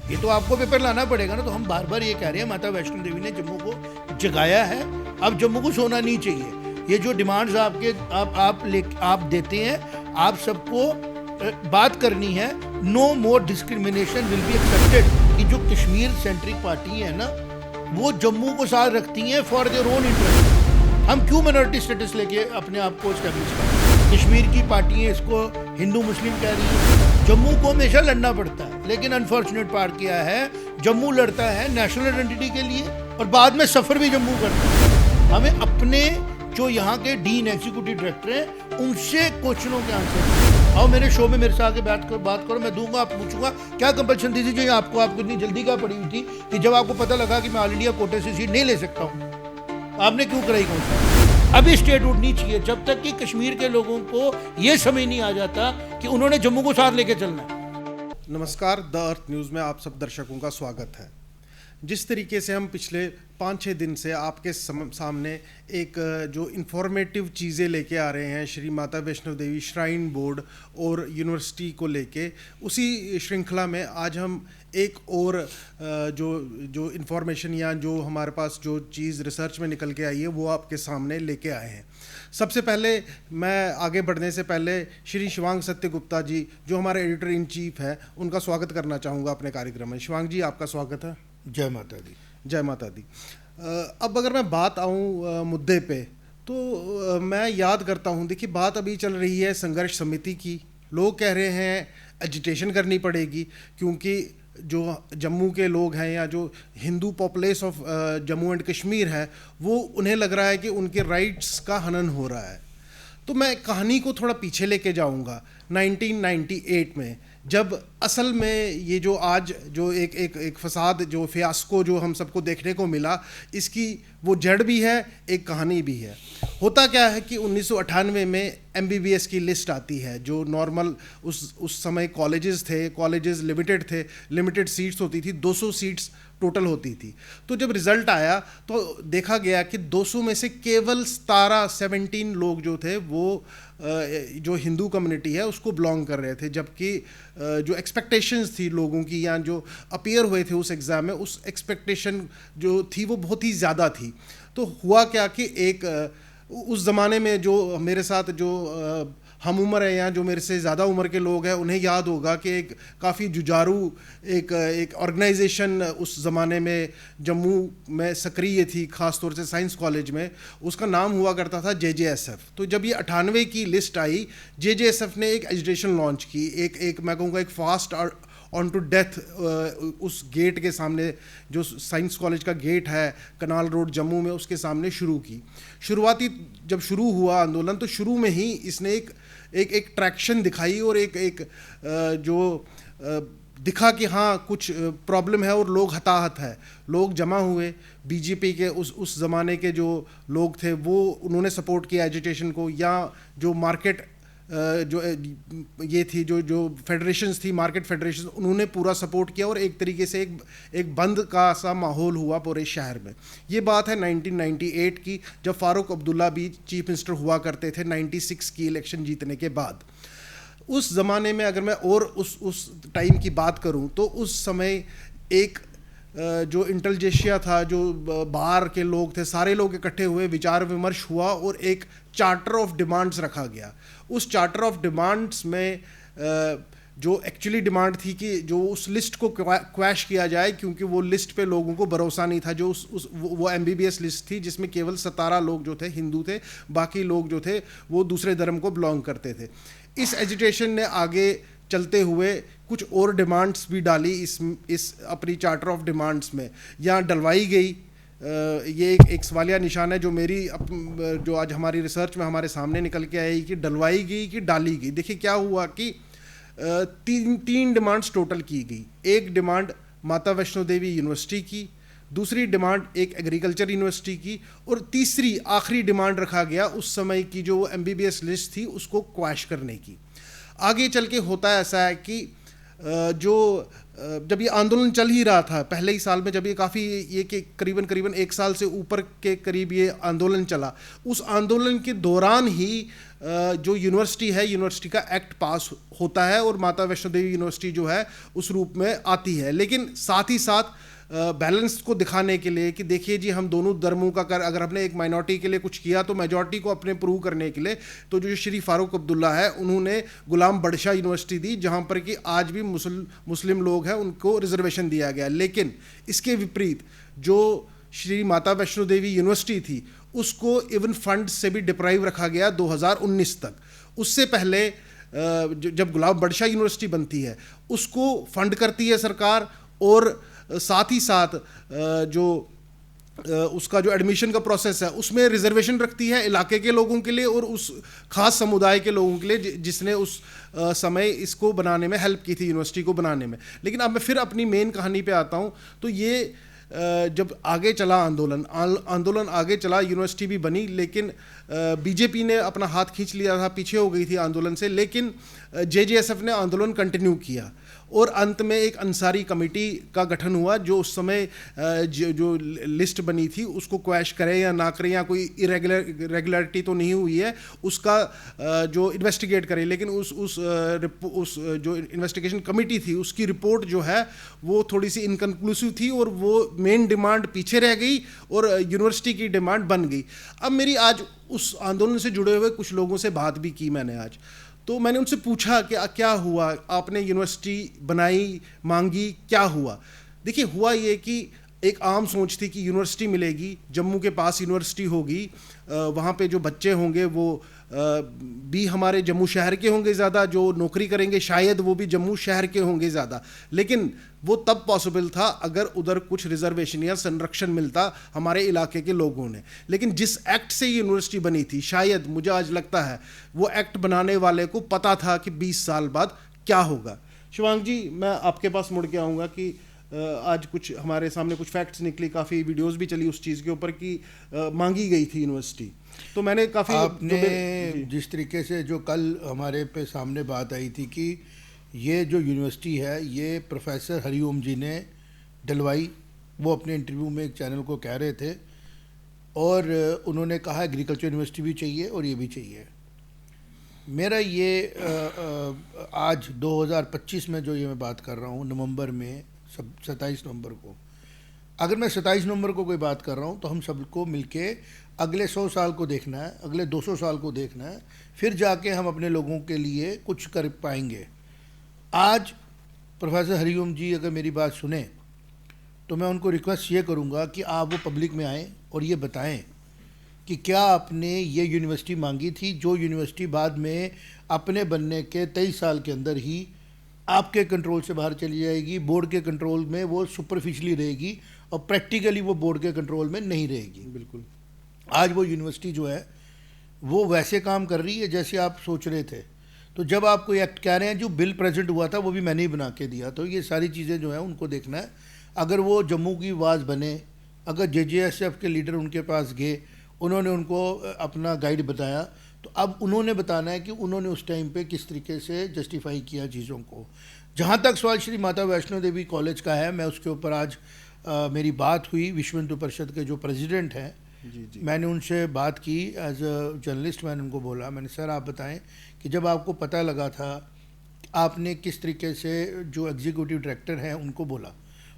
ये तो आपको पेपर लाना पड़ेगा ना। तो हम बार बार ये कह रहे हैं, माता वैष्णो देवी ने जम्मू को जगाया है, अब जम्मू को सोना नहीं चाहिए। ये जो डिमांड्स आप देते हैं, आप सबको बात करनी है, no more discrimination will be accepted. कि जो कश्मीर सेंट्रिक पार्टी है ना, वो जम्मू को साथ रखती हैं फॉर देयर ओन इंटरेस्ट। हम क्यों माइनॉरिटी स्टेटस लेके अपने आप को एस्टेब्लिश करें? कश्मीर की पार्टियां इसको हिंदू मुस्लिम कह रही है। जम्मू को हमेशा लड़ना पड़ता है, लेकिन अनफॉर्चुनेट पार्ट क्या है, जम्मू लड़ता है नेशनल आइडेंटिटी के लिए और बाद में सफर भी जम्मू करता है। हमें अपने जो यहाँ के डीन एग्जीक्यूटिव डायरेक्टर हैं उनसे क्वेश्चनों के आंसर। आओ मेरे शो में मेरे से आगे बात करो, मैं दूंगा, आप पूछूंगा क्या कंपल्शन दी थी आपको इतनी जल्दी क्या पड़ी हुई थी कि जब आपको पता लगा कि मैं ऑल इंडिया कोटे से सीट नहीं ले सकता हूँ, आपने क्यों कराई कौन सा? अभी स्टेट उठनी चाहिए जब तक कि कश्मीर के लोगों को ये समझ नहीं आ जाता कि उन्होंने जम्मू को साथ लेके चलना है। नमस्कार, द अर्थ न्यूज़ में आप सब दर्शकों का स्वागत है। जिस तरीके से हम पिछले 5-6 दिन से आपके सामने एक जो इन्फॉर्मेटिव चीज़ें लेके आ रहे हैं श्री माता वैष्णो देवी श्राइन बोर्ड और यूनिवर्सिटी को लेके, उसी श्रृंखला में आज हम एक और जो इन्फॉर्मेशन या जो हमारे पास जो चीज़ रिसर्च में निकल के आई है वो आपके सामने लेके आए हैं। सबसे पहले मैं आगे बढ़ने से पहले श्री शिवांग सत्यगुप्ता जी, जो हमारे एडिटर इन चीफ है, उनका स्वागत करना चाहूँगा अपने कार्यक्रम में। शिवांग जी, आपका स्वागत है। जय माता दी। जय माता दी। अब अगर मैं बात आऊँ मुद्दे पे, तो मैं याद करता हूँ, देखिए बात अभी चल रही है संघर्ष समिति की। लोग कह रहे हैं एजिटेशन करनी पड़ेगी क्योंकि जो जम्मू के लोग हैं या जो Hindu populace of Jammu and Kashmir है, वो उन्हें लग रहा है कि उनके राइट्स का हनन हो रहा है। तो मैं कहानी को थोड़ा पीछे लेके जाऊंगा 1998 में, जब असल में ये जो आज जो एक फसाद, जो फियास्को जो हम सबको देखने को मिला, इसकी वो जड़ भी है, एक कहानी भी है। होता क्या है कि 1998 में MBBS की लिस्ट आती है, जो नॉर्मल उस समय कॉलेजेस लिमिटेड थे, लिमिटेड सीट्स होती थी, 200 सीट्स टोटल होती थी। तो जब रिज़ल्ट आया तो देखा गया कि 200 में से केवल 17 लोग जो थे वो जो हिंदू कम्युनिटी है उसको बिलोंग कर रहे थे, जबकि जो एक्सपेक्टेशंस थी लोगों की या जो अपीयर हुए थे उस एग्ज़ाम में, उस एक्सपेक्टेशन जो थी वो बहुत ही ज़्यादा थी। तो हुआ क्या कि उस ज़माने में जो मेरे साथ जो हम उम्र है या जो मेरे से ज़्यादा उम्र के लोग हैं, उन्हें याद होगा कि एक काफ़ी जुझारू एक ऑर्गेनाइजेशन उस ज़माने में जम्मू में सक्रिय थी, ख़ास तौर से साइंस कॉलेज में। उसका नाम हुआ करता था JJSF। तो जब ये 98 की लिस्ट आई, JJSF ने एक एजिटेशन लॉन्च की, एक मैं कहूँगा एक फास्ट ऑन टू डेथ उस गेट के सामने, जो साइंस कॉलेज का गेट है कनाल रोड जम्मू में, उसके सामने शुरू की। शुरुआती जब शुरू हुआ आंदोलन, तो शुरू में ही इसने एक ट्रैक्शन दिखाई और दिखा कि हाँ कुछ प्रॉब्लम है और लोग हताहत है। लोग जमा हुए, बीजेपी के उस ज़माने के जो लोग थे वो उन्होंने सपोर्ट किया एजिटेशन को, या जो मार्केट जो ये थी जो फेडरेशंस थी, मार्केट फेडरेशन, उन्होंने पूरा सपोर्ट किया और एक तरीके से एक बंद का सा माहौल हुआ पूरे शहर में। ये बात है 1998 की, जब फारूक अब्दुल्ला भी चीफ मिनिस्टर हुआ करते थे 96 की इलेक्शन जीतने के बाद। उस ज़माने में अगर मैं और उस टाइम की बात करूं, तो उस समय एक जो इंटेलिजेंसिया था, जो बाहर के लोग थे, सारे लोग इकट्ठे हुए, विचार विमर्श हुआ और एक चार्टर ऑफ डिमांड्स रखा गया। उस चार्टर ऑफ डिमांड्स में जो एक्चुअली डिमांड थी कि जो उस लिस्ट को क्वैश किया जाए, क्योंकि वो लिस्ट पे लोगों को भरोसा नहीं था। जो वो MBBS लिस्ट थी जिसमें केवल 17 लोग जो थे हिंदू थे, बाकी लोग जो थे वो दूसरे धर्म को बिलोंग करते थे। इस एजिटेशन ने आगे चलते हुए कुछ और डिमांड्स भी डाली इस अपनी चार्टर ऑफ डिमांड्स में, या डलवाई गई। ये एक सवालिया निशान है जो आज हमारी रिसर्च में हमारे सामने निकल के आई कि डलवाई गई कि डाली गई। देखिए क्या हुआ कि तीन डिमांड्स टोटल की गई। एक डिमांड माता वैष्णो देवी यूनिवर्सिटी की, दूसरी डिमांड एक एग्रीकल्चर यूनिवर्सिटी की, और तीसरी आखिरी डिमांड रखा गया उस समय की जो MBBS लिस्ट थी उसको क्वैश करने की। आगे चल के होता ऐसा है कि जो जब ये आंदोलन चल ही रहा था, पहले ही साल में जब ये काफ़ी ये कि करीबन 1 साल से ऊपर के करीब ये आंदोलन चला, उस आंदोलन के दौरान ही जो यूनिवर्सिटी है, यूनिवर्सिटी का एक्ट पास होता है और माता वैष्णो देवी यूनिवर्सिटी जो है उस रूप में आती है। लेकिन साथ ही साथ बैलेंस को दिखाने के लिए कि देखिए जी, हम दोनों धर्मों का अगर हमने एक माइनॉरिटी के लिए कुछ किया तो मेजॉरिटी को अपने प्रूव करने के लिए तो जो श्री फारूक अब्दुल्ला है उन्होंने गुलाम बड़शाह यूनिवर्सिटी दी, जहां पर कि आज भी मुस्लिम लोग हैं उनको रिजर्वेशन दिया गया। लेकिन इसके विपरीत जो श्री माता वैष्णो देवी यूनिवर्सिटी थी उसको इवन फंड से भी डिप्राइव रखा गया 2019 तक। उससे पहले जब गुलाम बड़शाह यूनिवर्सिटी बनती है उसको फंड करती है सरकार, और साथ ही साथ जो उसका जो एडमिशन का प्रोसेस है उसमें रिजर्वेशन रखती है इलाके के लोगों के लिए और उस खास समुदाय के लोगों के लिए जिसने उस समय इसको बनाने में हेल्प की थी, यूनिवर्सिटी को बनाने में। लेकिन अब मैं फिर अपनी मेन कहानी पे आता हूँ। तो ये जब आगे चला आंदोलन आगे चला, यूनिवर्सिटी भी बनी, लेकिन बीजेपी ने अपना हाथ खींच लिया था, पीछे हो गई थी आंदोलन से। लेकिन जेजेएसएफ ने आंदोलन कंटिन्यू किया और अंत में एक अंसारी कमेटी का गठन हुआ जो उस समय जो लिस्ट बनी थी उसको क्वैश करे या ना करे या कोई इरेगुलरिटी तो नहीं हुई है उसका जो इन्वेस्टिगेट करे। लेकिन उस जो इन्वेस्टिगेशन कमेटी थी उसकी रिपोर्ट जो है वो थोड़ी सी इनकन्क्लूसिव थी और वो मेन डिमांड पीछे रह गई और यूनिवर्सिटी की डिमांड बन गई। अब मेरी आज उस आंदोलन से जुड़े हुए कुछ लोगों से बात भी की मैंने आज, तो मैंने उनसे पूछा कि क्या हुआ, आपने यूनिवर्सिटी बनाई, मांगी, क्या हुआ। देखिए, हुआ ये कि एक आम सोच थी कि यूनिवर्सिटी मिलेगी, जम्मू के पास यूनिवर्सिटी होगी, वहाँ पे जो बच्चे होंगे वो भी हमारे जम्मू शहर के होंगे ज़्यादा, जो नौकरी करेंगे शायद वो भी जम्मू शहर के होंगे ज़्यादा। लेकिन वो तब पॉसिबल था अगर उधर कुछ रिजर्वेशन या संरक्षण मिलता हमारे इलाके के लोगों ने। लेकिन जिस एक्ट से यूनिवर्सिटी बनी थी, शायद मुझे आज लगता है वो एक्ट बनाने वाले को पता था कि 20 साल बाद क्या होगा। शिवांग जी, मैं आपके पास मुड़ के आऊँगा कि आज कुछ हमारे सामने कुछ फैक्ट्स निकली, काफ़ी वीडियोस भी चली उस चीज़ के ऊपर कि मांगी गई थी यूनिवर्सिटी। तो मैंने काफ़ी आपने जिस तरीके से जो कल हमारे पे सामने बात आई थी कि ये जो यूनिवर्सिटी है ये प्रोफेसर हरिओम जी ने डलवाई, वो अपने इंटरव्यू में एक चैनल को कह रहे थे और उन्होंने कहा एग्रीकल्चर यूनिवर्सिटी भी चाहिए और ये भी चाहिए। मेरा ये आज 2025 में जो ये मैं बात कर रहा हूँ, नवंबर में 27 नवंबर को, अगर मैं 27 नवंबर को कोई बात कर रहा हूँ तो हम सबको मिलके अगले 100 साल को देखना है, अगले 200 साल को देखना है, फिर जाके हम अपने लोगों के लिए कुछ कर पाएंगे। आज प्रोफेसर हरिओम जी अगर मेरी बात सुने तो मैं उनको रिक्वेस्ट ये करूँगा कि आप वो पब्लिक में आएँ और ये बताएं कि क्या आपने ये यूनिवर्सिटी मांगी थी, जो यूनिवर्सिटी बाद में अपने बनने के 23 साल के अंदर ही आपके कंट्रोल से बाहर चली जाएगी, बोर्ड के कंट्रोल में वो सुपरफिशली रहेगी और प्रैक्टिकली वो बोर्ड के कंट्रोल में नहीं रहेगी। बिल्कुल, आज वो यूनिवर्सिटी जो है वो वैसे काम कर रही है जैसे आप सोच रहे थे। तो जब आप कोई एक्ट कह रहे हैं, जो बिल प्रेजेंट हुआ था वो भी मैंने ही बना के दिया, तो ये सारी चीज़ें जो है उनको देखना है। अगर वो जम्मू की आवाज़ बने, अगर जेजेएसएफ के लीडर उनके पास गए, उन्होंने उनको अपना गाइड बताया, तो अब उन्होंने बताना है कि उन्होंने उस टाइम पे किस तरीके से जस्टिफाई किया चीज़ों को। जहाँ तक सवाल श्री माता वैष्णो देवी कॉलेज का है, मैं उसके ऊपर आज मेरी बात हुई विश्व हिंदू परिषद के जो प्रेसिडेंट हैं, जी। मैंने उनसे बात की एज अ जर्नलिस्ट। मैंने उनको बोला, मैंने सर आप बताएं कि जब आपको पता लगा था आपने किस तरीके से जो एग्जीक्यूटिव डायरेक्टर हैं उनको बोला।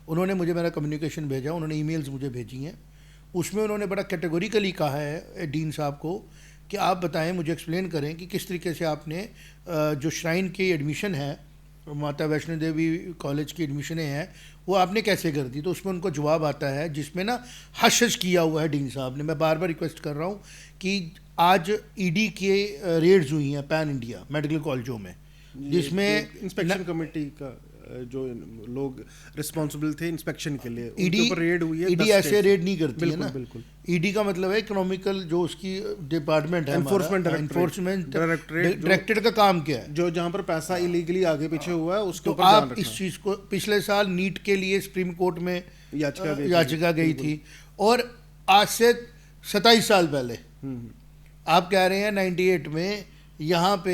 उन्होंने मुझे मेरा कम्युनिकेशन भेजा, उन्होंने ईमेल्स मुझे भेजी हैं, उसमें उन्होंने बड़ा कैटेगोरिकली कहा है डीन साहब को कि आप बताएं, मुझे एक्सप्लेन करें कि किस तरीके से आपने जो श्राइन की एडमिशन है, माता वैष्णो देवी कॉलेज की एडमिशनें हैं, वो आपने कैसे कर दी। तो उसमें उनको जवाब आता है जिसमें ना हश किया हुआ है डीन साहब ने। मैं बार बार रिक्वेस्ट कर रहा हूँ कि आज ईडी के रेड्स हुई हैं पैन इंडिया मेडिकल कॉलेजों में, जिसमें इंस्पेक्शन कमेटी का जो लोग रिस्पॉन्सिबल थे इंस्पेक्शन के लिए, ईडी उनके ऊपर रेड हुई है। ईडी ऐसे रेड नहीं करती है ना। बिल्कुल, ईडी का मतलब है इकोनॉमिकल जो उसकी डिपार्टमेंट है, एनफोर्समेंट डायरेक्टरेट का काम क्या है, जो जहाँ पर पैसा इलीगली आगे पीछे हुआ है उसके ऊपर आप इस चीज़ को। पिछले साल नीट के लिए सुप्रीम कोर्ट में याचिका गई थी और आज से 27 साल पहले आप कह रहे हैं 98 में यहाँ पे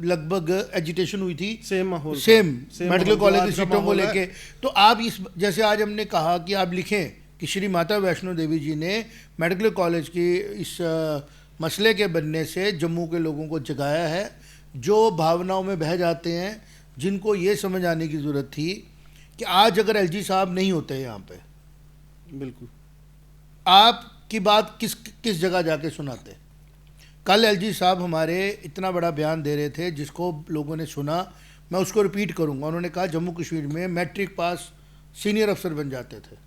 लगभग एजिटेशन हुई थी, सेम माहौल, सेम मेडिकल माहौल कॉलेज जो की आज का सीटों को माहौल है। लेके। तो आप इस, जैसे आज हमने कहा कि आप लिखें कि श्री माता वैष्णो देवी जी ने मेडिकल कॉलेज की इस मसले के बनने से जम्मू के लोगों को जगाया है, जो भावनाओं में बह जाते हैं, जिनको ये समझ आने की ज़रूरत थी कि आज अगर एलजी साहब नहीं होते यहाँ पे, बिल्कुल आपकी बात किस किस जगह जाके सुनाते। कल एलजी साहब हमारे इतना बड़ा बयान दे रहे थे जिसको लोगों ने सुना, मैं उसको रिपीट करूँगा। उन्होंने कहा जम्मू कश्मीर में मैट्रिक पास सीनियर अफसर बन जाते थे,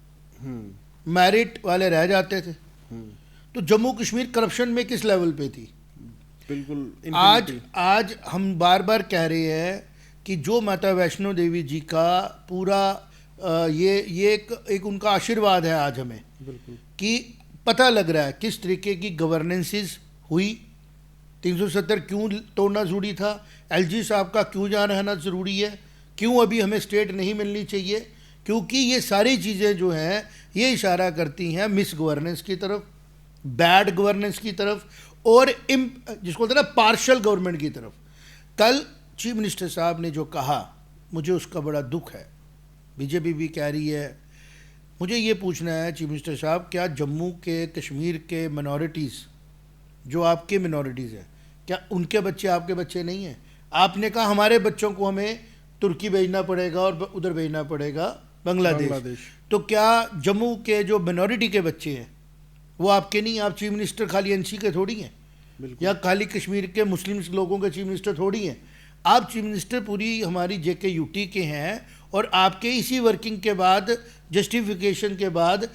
मेरिट वाले रह जाते थे। तो जम्मू कश्मीर करप्शन में किस लेवल पे थी। बिल्कुल आज हम बार बार कह रहे हैं कि जो माता वैष्णो देवी जी का पूरा ये एक उनका आशीर्वाद है आज हमें, बिल्कुल कि पता लग रहा है किस तरीके की गवर्नेंसेस हुई, 370 क्यों तोड़ना ज़रूरी था, एलजी साहब का क्यों जान रहना ज़रूरी है, क्यों अभी हमें स्टेट नहीं मिलनी चाहिए, क्योंकि ये सारी चीज़ें जो हैं ये इशारा करती हैं मिस गवर्नेंस की तरफ, बैड गवर्नेंस की तरफ, और जिसको बोलते हैं ना पार्शल गवर्नमेंट की तरफ। कल चीफ मिनिस्टर साहब ने जो कहा, मुझे उसका बड़ा दुख है। बीजेपी भी कह रही है। मुझे ये पूछना है चीफ मिनिस्टर साहब, क्या जम्मू के कश्मीर के मिनॉरिटीज़ जो आपके मिनॉरिटीज़ हैं, क्या उनके बच्चे आपके बच्चे नहीं हैं? आपने कहा हमारे बच्चों को हमें तुर्की भेजना पड़ेगा और उधर भेजना पड़ेगा बांग्लादेश। तो क्या जम्मू के जो मिनॉरिटी के बच्चे हैं वो आपके नहीं? आप चीफ मिनिस्टर खाली एनसी के थोड़ी हैं, या खाली कश्मीर के मुस्लिम लोगों के चीफ मिनिस्टर थोड़ी हैं। आप चीफ मिनिस्टर पूरी हमारी जेके यूटी के हैं, और आपके इसी वर्किंग के बाद, जस्टिफिकेशन के बाद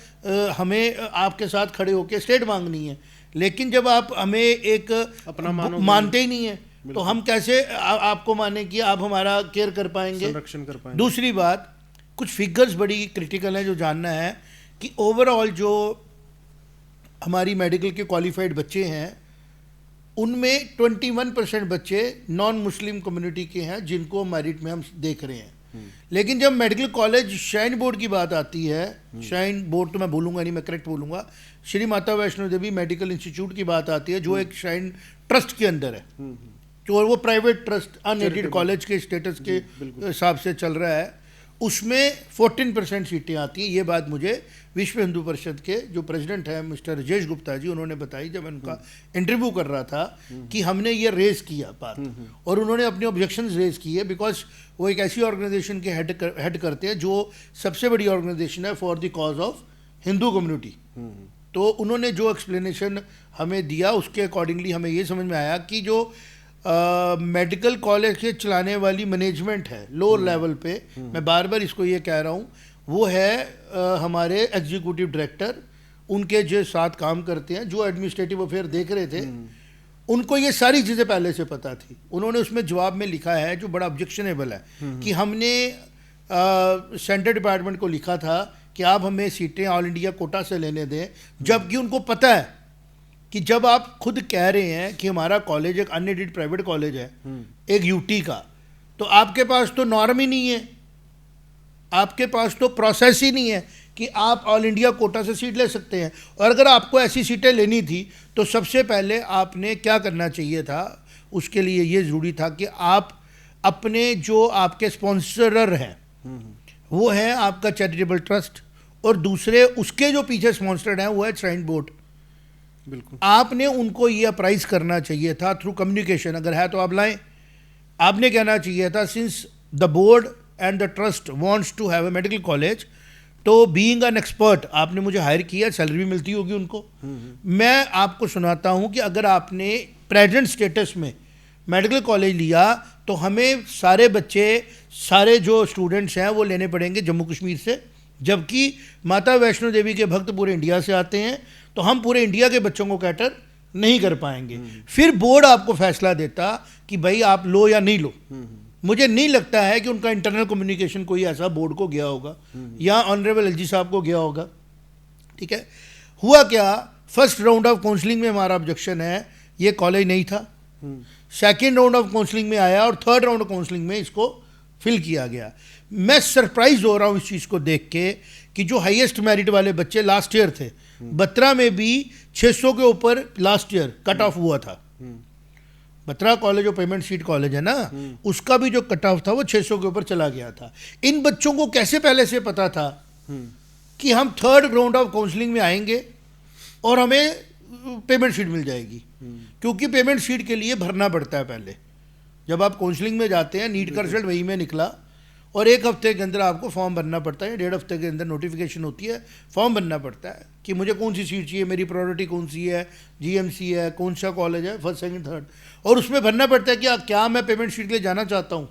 हमें आपके साथ खड़े होकर स्टेट मांगनी है। लेकिन जब आप हमें एक अपना मानते ही नहीं है, तो हम कैसे आपको माने कि आप हमारा केयर कर पाएंगे, संरक्षण कर पाएंगे। दूसरी बात, कुछ फिगर्स बड़ी क्रिटिकल हैं जो जानना है कि ओवरऑल जो हमारी मेडिकल के क्वालिफाइड बच्चे हैं उनमें 21% बच्चे नॉन मुस्लिम कम्युनिटी के हैं जिनको मेरिट में हम देख रहे हैं। लेकिन जब मेडिकल कॉलेज श्राइन बोर्ड की बात आती है, श्राइन बोर्ड तो मैं बोलूँगा नहीं, मैं करेक्ट बोलूँगा, श्री माता वैष्णो देवी मेडिकल इंस्टीट्यूट की बात आती है, जो एक श्राइन ट्रस्ट के अंदर है, जो वो प्राइवेट ट्रस्ट अनएडेड कॉलेज के स्टेटस के हिसाब से चल रहा है, उसमें 14% सीटें आती हैं। ये बात मुझे विश्व हिंदू परिषद के जो प्रेसिडेंट हैं मिस्टर राजेश गुप्ता जी, उन्होंने बताई जब मैं उनका इंटरव्यू कर रहा था कि हमने ये रेज़ किया बात, और उन्होंने अपने ऑब्जेक्शंस रेज़ किए, बिकॉज वो एक ऐसी ऑर्गेनाइजेशन के हेड करते हैं जो सबसे बड़ी ऑर्गेनाइजेशन है for the cause of Hindu community. तो उन्होंने जो एक्सप्लेनेशन हमें दिया उसके अकॉर्डिंगली हमें ये समझ में आया कि जो मेडिकल कॉलेज के चलाने वाली मैनेजमेंट है लोअर लेवल पे, मैं बार बार इसको ये कह रहा हूँ, वो है हमारे एग्जीक्यूटिव डायरेक्टर, उनके जो साथ काम करते हैं, जो एडमिनिस्ट्रेटिव अफेयर देख रहे थे, उनको ये सारी चीज़ें पहले से पता थी। उन्होंने उसमें जवाब में लिखा है जो बड़ा ऑब्जेक्शनेबल है कि हमने सेंट्रल डिपार्टमेंट को लिखा था कि आप हमें सीटें ऑल इंडिया कोटा से लेने दें, जबकि उनको पता है कि जब आप खुद कह रहे हैं कि हमारा कॉलेज एक अनएडेड प्राइवेट कॉलेज है, एक यूटी का, तो आपके पास तो नॉर्म ही नहीं है, आपके पास तो प्रोसेस ही नहीं है कि आप ऑल इंडिया कोटा से सीट ले सकते हैं। और अगर आपको ऐसी सीटें लेनी थी तो सबसे पहले आपने क्या करना चाहिए था, उसके लिए ये ज़रूरी था कि आप अपने जो आपके स्पॉन्सरर हैं वो है आपका चैरिटेबल ट्रस्ट, और दूसरे उसके जो पीछे स्पॉन्सर्ड हैं वो है श्राइन बोर्ड। बिल्कुल आपने उनको ये अप्राइज करना चाहिए था थ्रू कम्युनिकेशन, अगर है तो आप लाएं। आपने कहना चाहिए था since the board and the trust wants to have a medical college, तो बीइंग एन एक्सपर्ट आपने मुझे हायर किया, सैलरी भी मिलती होगी उनको। मैं आपको सुनाता हूँ कि अगर आपने प्रेजेंट स्टेटस में मेडिकल कॉलेज लिया तो हमें सारे बच्चे, सारे जो स्टूडेंट्स हैं वो लेने पड़ेंगे जम्मू कश्मीर से, जबकि माता वैष्णो देवी के भक्त पूरे इंडिया से आते हैं, तो हम पूरे इंडिया के बच्चों को कैटर नहीं कर पाएंगे। फिर बोर्ड आपको फैसला देता कि भाई आप लो या नहीं लो। मुझे नहीं लगता है कि उनका इंटरनल कम्युनिकेशन कोई ऐसा बोर्ड को गया होगा या ऑनरेबल एलजी साहब को गया होगा। ठीक है, हुआ क्या, फर्स्ट राउंड ऑफ काउंसलिंग में हमारा ऑब्जेक्शन है ये कॉलेज नहीं था, सेकेंड राउंड ऑफ काउंसलिंग में आया और थर्ड राउंड ऑफ काउंसलिंग में इसको फिल किया गया। मैं सरप्राइज हो रहा हूँ इस चीज़ को देख के कि जो हाईएस्ट मेरिट वाले बच्चे लास्ट ईयर थे, 12 में भी 600 के ऊपर लास्ट ईयर कट ऑफ हुआ था, बत्रा कॉलेज और पेमेंट सीट कॉलेज है ना, उसका भी जो कट ऑफ था वो 600 के ऊपर चला गया था। इन बच्चों को कैसे पहले से पता था कि हम थर्ड राउंड ऑफ काउंसलिंग में आएंगे और हमें पेमेंट सीट मिल जाएगी? क्योंकि पेमेंट सीट के लिए भरना पड़ता है पहले। जब आप काउंसलिंग में जाते हैं, नीट का रिजल्ट वही में निकला और 1 हफ्ते के अंदर आपको फॉर्म भरना पड़ता है, 1.5 हफ्ते के अंदर नोटिफिकेशन होती है, फॉर्म भरना पड़ता है कि मुझे कौन सी सीट चाहिए, मेरी प्रायोरिटी कौन सी है, जीएमसी है, कौन सा कॉलेज है, फर्स्ट सेकंड थर्ड, और उसमें भरना पड़ता है कि क्या मैं पेमेंट सीट के लिए जाना चाहता हूँ।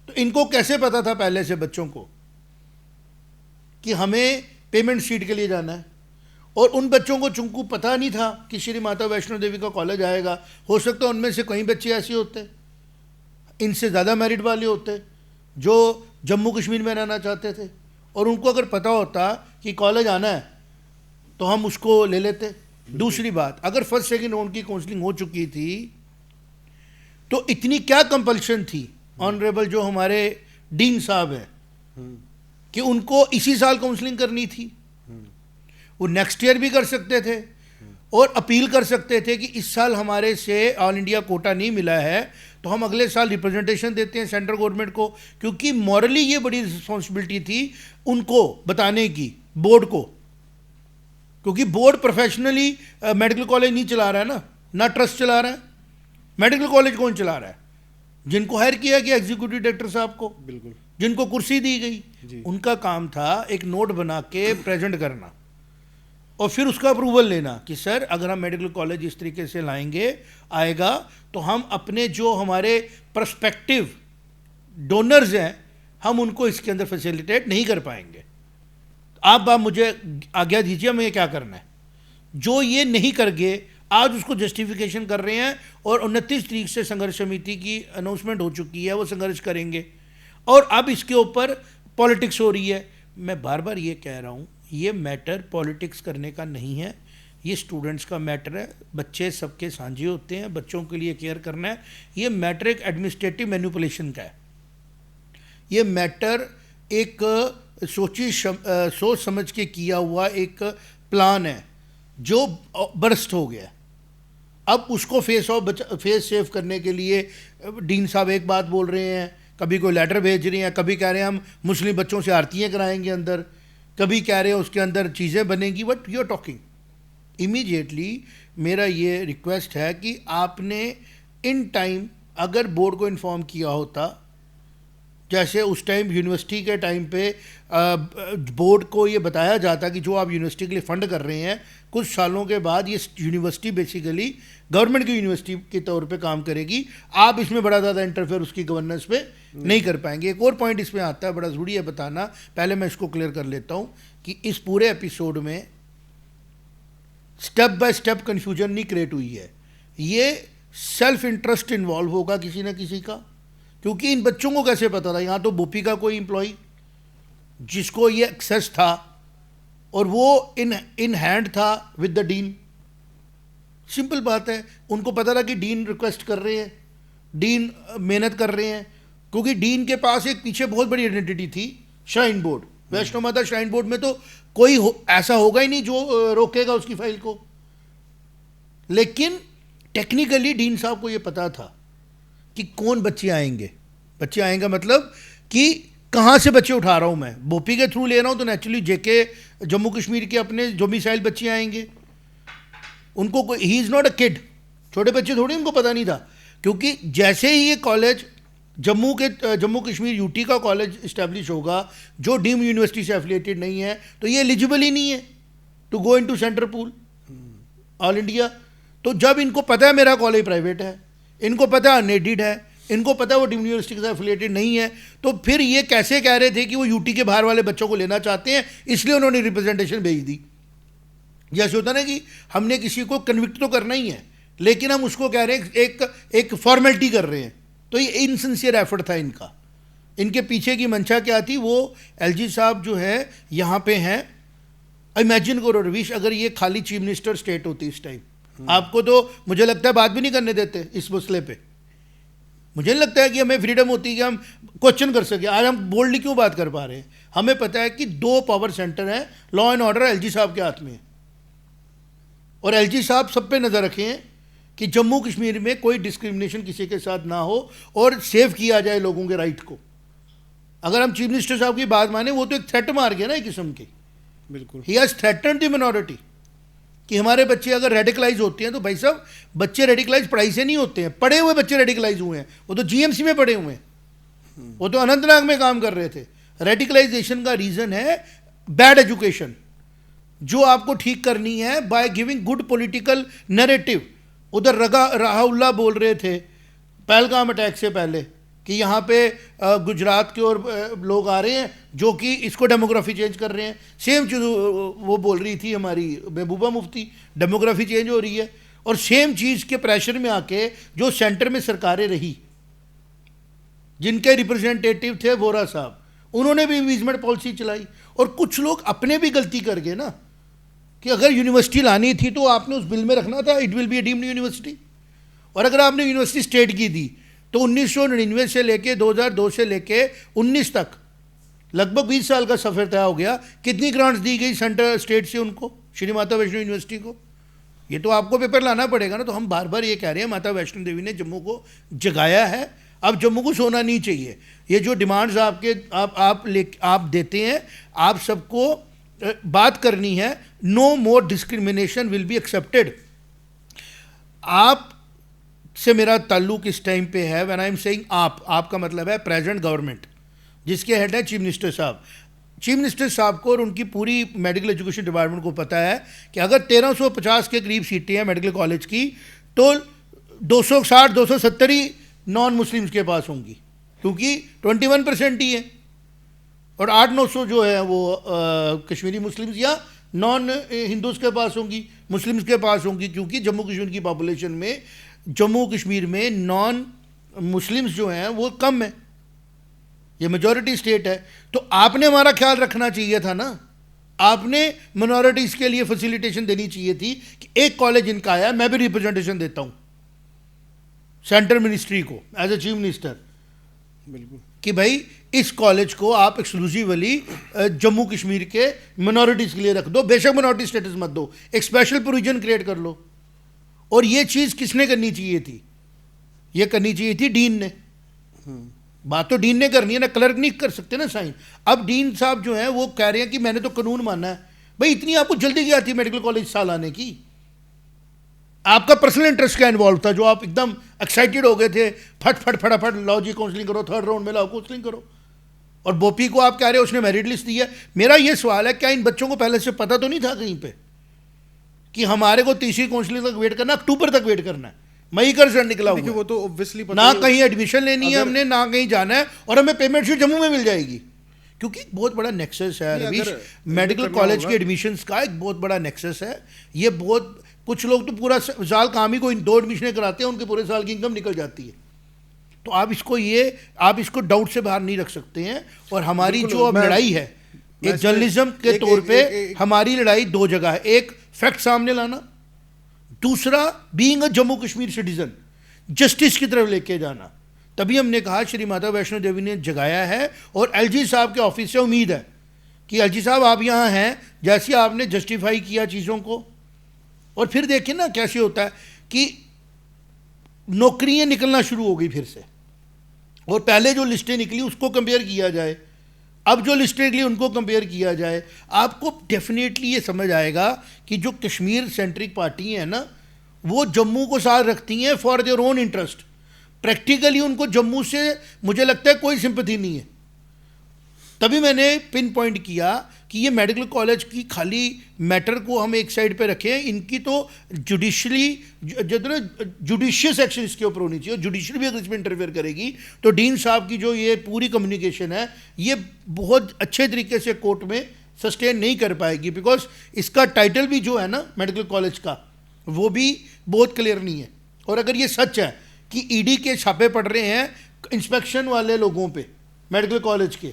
तो इनको कैसे पता था पहले से बच्चों को कि हमें पेमेंट सीट के लिए जाना है? और उन बच्चों को चूंकि पता नहीं था कि श्री माता वैष्णो देवी का कॉलेज आएगा, हो सकता है उनमें से कई बच्चे ऐसे होते, इनसे ज़्यादा मेरिट वाले होते, जो जम्मू कश्मीर में रहना चाहते थे, और उनको अगर पता होता कि कॉलेज आना है तो हम उसको ले लेते। दूसरी बात, अगर फर्स्ट सेकंड राउंड की काउंसलिंग हो चुकी थी तो इतनी क्या कंपल्शन थी ऑनरेबल जो हमारे डीन साहब हैं कि उनको इसी साल काउंसलिंग करनी थी? वो नेक्स्ट ईयर भी कर सकते थे और अपील कर सकते थे कि इस साल हमारे से ऑल इंडिया कोटा नहीं मिला है तो हम अगले साल रिप्रेजेंटेशन देते हैं सेंट्रल गवर्नमेंट को, क्योंकि मॉरली ये बड़ी रिस्पॉन्सिबिलिटी थी उनको बताने की बोर्ड को, क्योंकि बोर्ड प्रोफेशनली मेडिकल कॉलेज नहीं चला रहा है ना ट्रस्ट चला रहा है। मेडिकल कॉलेज कौन चला रहा है? जिनको हायर किया गया एग्जीक्यूटिव डायरेक्टर साहब को, बिल्कुल, जिनको कुर्सी दी गई, उनका काम था एक नोट बना के प्रेजेंट करना और फिर उसका अप्रूवल लेना कि सर अगर हम मेडिकल कॉलेज इस तरीके से आएगा तो हम अपने जो हमारे पर्सपेक्टिव डोनर्स हैं हम उनको इसके अंदर फैसिलिटेट नहीं कर पाएंगे। आप मुझे आज्ञा दीजिए हमें क्या करना है। जो ये नहीं कर गए आज उसको जस्टिफिकेशन कर रहे हैं और 29 तारीख से संघर्ष समिति की अनाउंसमेंट हो चुकी है, वो संघर्ष करेंगे और अब इसके ऊपर पॉलिटिक्स हो रही है। मैं बार बार ये कह रहा हूँ, ये मैटर पॉलिटिक्स करने का नहीं है, ये स्टूडेंट्स का मैटर है। बच्चे सबके साझे होते हैं, बच्चों के लिए केयर करना है। ये मैटर एक एडमिनिस्ट्रेटिव मैनिपुलेशन का है, ये मैटर एक सोच समझ के किया हुआ एक प्लान है जो बर्स्ट हो गया। अब उसको फेस सेव करने के लिए डीन साहब एक बात बोल रहे हैं, कभी कोई लेटर भेज रहे हैं, कभी कह रहे हैं हम मुस्लिम बच्चों से आरतियाँ कराएंगे अंदर, कभी कह रहे हैं उसके अंदर चीज़ें बनेंगी। But you are talking immediately. मेरा ये रिक्वेस्ट है कि आपने इन टाइम अगर बोर्ड को इन्फॉर्म किया होता, जैसे उस टाइम यूनिवर्सिटी के टाइम पे बोर्ड को ये बताया जाता कि जो आप यूनिवर्सिटी के लिए फ़ंड कर रहे हैं कुछ सालों के बाद ये यूनिवर्सिटी बेसिकली गवर्नमेंट की यूनिवर्सिटी के तौर पे काम करेगी, आप इसमें बड़ा ज़्यादा इंटरफेयर उसकी गवर्नेंस पे नहीं कर पाएंगे। एक और पॉइंट इसमें आता है, बड़ा ज़रूरी है बताना, पहले मैं इसको क्लियर कर लेता हूँ कि इस पूरे एपिसोड में स्टेप बाय स्टेप कन्फ्यूजन नहीं क्रिएट हुई है, ये सेल्फ इंटरेस्ट इन्वॉल्व होगा किसी न किसी का। क्योंकि इन बच्चों को कैसे पता था? यहाँ तो बोपी का कोई एम्प्लॉई जिसको ये एक्सेस था और वो इन हैंड था विद द डीन। सिंपल बात है, उनको पता था कि डीन रिक्वेस्ट कर रहे हैं, डीन मेहनत कर रहे हैं, क्योंकि डीन के पास एक पीछे बहुत बड़ी आइडेंटिटी थी, श्राइन बोर्ड, वैष्णो माता श्राइन बोर्ड में तो कोई ऐसा होगा ही नहीं जो रोकेगा उसकी फाइल को। लेकिन टेक्निकली डीन साहब को ये पता था कि कौन बच्चे आएंगे मतलब कि कहाँ से बच्चे उठा रहा हूँ मैं, बोपी के थ्रू ले रहा हूँ तो नेचुरली जेके जम्मू कश्मीर के अपने जो मिसाइल बच्चे आएंगे, उनको कोई he is not a kid, छोटे बच्चे थोड़ी, उनको पता नहीं था। क्योंकि जैसे ही ये कॉलेज जम्मू कश्मीर यूटी का कॉलेज इस्टेब्लिश होगा जो डीम यूनिवर्सिटी से एफिलिएटेड नहीं है तो ये एलिजिबल ही नहीं है to go into centre pool all India. तो जब इनको पता है मेरा कॉलेज प्राइवेट है, इनको पता है अनएडेड है, इनको पता है वो डीम यूनिवर्सिटी के साथ एफिलिएटेड नहीं है, तो फिर ये कैसे कह रहे थे कि वो यूटी के बाहर वाले बच्चों को लेना चाहते हैं, इसलिए उन्होंने रिप्रेजेंटेशन भेज दी। जैसे होता ना कि हमने किसी को कन्विक्ट तो करना ही है लेकिन हम उसको कह रहे हैं एक फॉर्मेलिटी कर रहे हैं, तो ये इनसिंसियर एफर्ट था इनका। इनके पीछे की मंशा क्या थी? वो एलजी साहब जो है यहाँ पे हैं, इमेजिन करो रवीश, अगर ये खाली चीफ मिनिस्टर स्टेट होती इस टाइम, आपको तो मुझे लगता है बात भी नहीं करने देते इस मसले पे। मुझे नहीं लगता है कि हमें फ्रीडम होती है कि हम क्वेश्चन कर सके। आज हम बोल्डली क्यों बात कर पा रहे हैं? हमें पता है कि 2 पावर सेंटर हैं, लॉ एंड ऑर्डर एलजी साहब के हाथ में है और एलजी साहब सब पे नज़र रखे हैं कि जम्मू कश्मीर में कोई डिस्क्रिमिनेशन किसी के साथ ना हो और सेव किया जाए लोगों के राइट को। अगर हम चीफ मिनिस्टर साहब की बात माने, वो तो एक थ्रेट मार गया ना एक किस्म की। बिल्कुल, he has threatened the minority कि हमारे बच्चे अगर रेडिकलाइज होते हैं तो भाई साहब, बच्चे रेडिकलाइज पढ़ाई से नहीं होते हैं, पढ़े हुए बच्चे रेडिकलाइज हुए हैं। वो तो जीएमसी में पढ़े हुए हैं, वो तो अनंतनाग में काम कर रहे थे। रेडिकलाइजेशन का रीज़न है बैड एजुकेशन, जो आपको ठीक करनी है by giving good political narrative. उधर राहुल्ला बोल रहे थे पहलगाम अटैक से पहले कि यहाँ पे गुजरात के और लोग आ रहे हैं जो कि इसको डेमोग्राफी चेंज कर रहे हैं। सेम चीज़ वो बोल रही थी हमारी महबूबा मुफ्ती, डेमोग्राफी चेंज हो रही है। और सेम चीज़ के प्रेशर में आके जो सेंटर में सरकारें रही, जिनके रिप्रेजेंटेटिव थे वोरा साहब, उन्होंने भी इन्वेस्टमेंट पॉलिसी चलाई। और कुछ लोग अपने भी गलती कर गए ना कि अगर यूनिवर्सिटी लानी थी तो आपने उस बिल में रखना था it will be A deemed university. और अगर आपने यूनिवर्सिटी स्टेट की दी तो 1999 से लेके 2002 से लेके 19 तक लगभग 20 साल का सफ़र तय हो गया। कितनी ग्रांट्स दी गई सेंटर स्टेट से उनको, श्री माता वैष्णो यूनिवर्सिटी को? ये तो आपको पेपर लाना पड़ेगा ना। तो हम बार बार ये कह रहे हैं माता वैष्णो देवी ने जम्मू को जगाया है, अब जम्मू को सोना नहीं चाहिए। ये जो डिमांड्स आप देते हैं, आप सबको बात करनी है, no more discrimination will be accepted. आप से मेरा ताल्लुक इस टाइम पे है, व्हेन आई एम सेइंग आपका मतलब है प्रेजेंट गवर्नमेंट, जिसके हेड है चीफ मिनिस्टर साहब। चीफ मिनिस्टर साहब को और उनकी पूरी मेडिकल एजुकेशन डिपार्टमेंट को पता है कि अगर 1350 के करीब सीटें हैं मेडिकल कॉलेज की, तो 260-270 ही नॉन मुस्लिम्स के पास होंगी, क्योंकि 21% ही है। और 800-900 जो है वो कश्मीरी मुस्लिम्स या नॉन हिंदूज़ के पास होंगी, मुस्लिम्स के पास होंगी, क्योंकि जम्मू कश्मीर की पॉपुलेशन में, जम्मू कश्मीर में नॉन मुस्लिम्स जो हैं वो कम है, ये मेजॉरिटी स्टेट है। तो आपने हमारा ख्याल रखना चाहिए था ना, आपने मिनॉरिटीज़ के लिए फैसिलिटेशन देनी चाहिए थी कि एक कॉलेज इनका आया, मैं भी रिप्रेजेंटेशन देता हूँ सेंट्रल मिनिस्ट्री को एज ए चीफ मिनिस्टर, बिल्कुल, कि भाई इस कॉलेज को आप एक्सक्लूसिवली जम्मू कश्मीर के मिनॉरिटीज़ के लिए रख दो, बेशक मिनॉरिटी स्टेटस मत दो, एक स्पेशल प्रोविजन क्रिएट कर लो। और ये चीज़ किसने करनी चाहिए थी? ये करनी चाहिए थी डीन ने। बात तो डीन ने करनी है ना, क्लर्क नहीं कर सकते ना साइन। अब डीन साहब जो हैं वो कह रहे हैं कि मैंने तो कानून माना है। भाई इतनी आपको जल्दी क्या थी मेडिकल कॉलेज साल आने की? आपका पर्सनल इंटरेस्ट क्या इन्वॉल्व था जो आप एकदम एक्साइटेड हो गए थे, फटाफट लाओ जी काउंसलिंग करो, थर्ड राउंड में लाओ काउंसलिंग करो। और बोपी को आप कह रहे हो उसने मेरिट लिस्ट दी है। मेरा ये सवाल है, क्या इन बच्चों को पहले से पता तो नहीं था कहीं पे कि हमारे को तीसरी काउंसलिंग तक वेट करना, अक्टूबर तक वेट करना है? मई का रिजल्ट निकला हुआ है, वो तो ऑब्वियसली ना कहीं एडमिशन लेनी है हमने, ना कहीं जाना है, और हमें पेमेंट शीट जम्मू में मिल जाएगी। क्योंकि बहुत बड़ा नेक्सस है रवीश, मेडिकल कॉलेज के एडमिशन्स का एक बहुत बड़ा नेक्सस है। ये बहुत, कुछ लोग तो पूरा साल काम ही, कोई 2 एडमिशनें कराते हैं, उनके पूरे साल की इनकम निकल जाती है। तो आप इसको डाउट से बाहर नहीं रख सकते हैं। और हमारी जो अब लड़ाई है एक जर्नलिज्म के तौर पे, हमारी लड़ाई 2 जगह है। एक फैक्ट सामने लाना, दूसरा being a Jammu Kashmir citizen justice की तरफ लेके जाना। तभी हमने कहा श्री माता वैष्णो देवी ने जगाया है। और एलजी साहब के ऑफिस से उम्मीद है कि एलजी साहब आप यहाँ हैं, जैसे आपने जस्टिफाई किया चीज़ों को, और फिर देखिए ना कैसे होता है कि नौकरियाँ निकलना शुरू हो गई फिर से। और पहले जो लिस्टें निकली उसको कंपेयर किया जाए, अब जो लिस्टें निकली उनको कंपेयर किया जाए, आपको डेफिनेटली ये समझ आएगा कि जो कश्मीर सेंट्रिक पार्टी है ना, वो जम्मू को साथ रखती हैं for their own interest. Practically उनको जम्मू से मुझे लगता है कोई सिंपैथी नहीं है। तभी मैंने पिन पॉइंट किया कि ये मेडिकल कॉलेज की खाली मैटर को हम एक साइड पे रखें, इनकी तो जुडिशियस एक्शन इसके ऊपर होनी चाहिए। जुडिशरी भी अगर इसमें इंटरफेयर करेगी तो डीन साहब की जो ये पूरी कम्युनिकेशन है ये बहुत अच्छे तरीके से कोर्ट में सस्टेन नहीं कर पाएगी, बिकॉज इसका टाइटल भी जो है ना मेडिकल कॉलेज का, वो भी बहुत क्लियर नहीं है। और अगर ये सच है कि ईडी के छापे पड़ रहे हैं इंस्पेक्शन वाले लोगों पे मेडिकल कॉलेज के,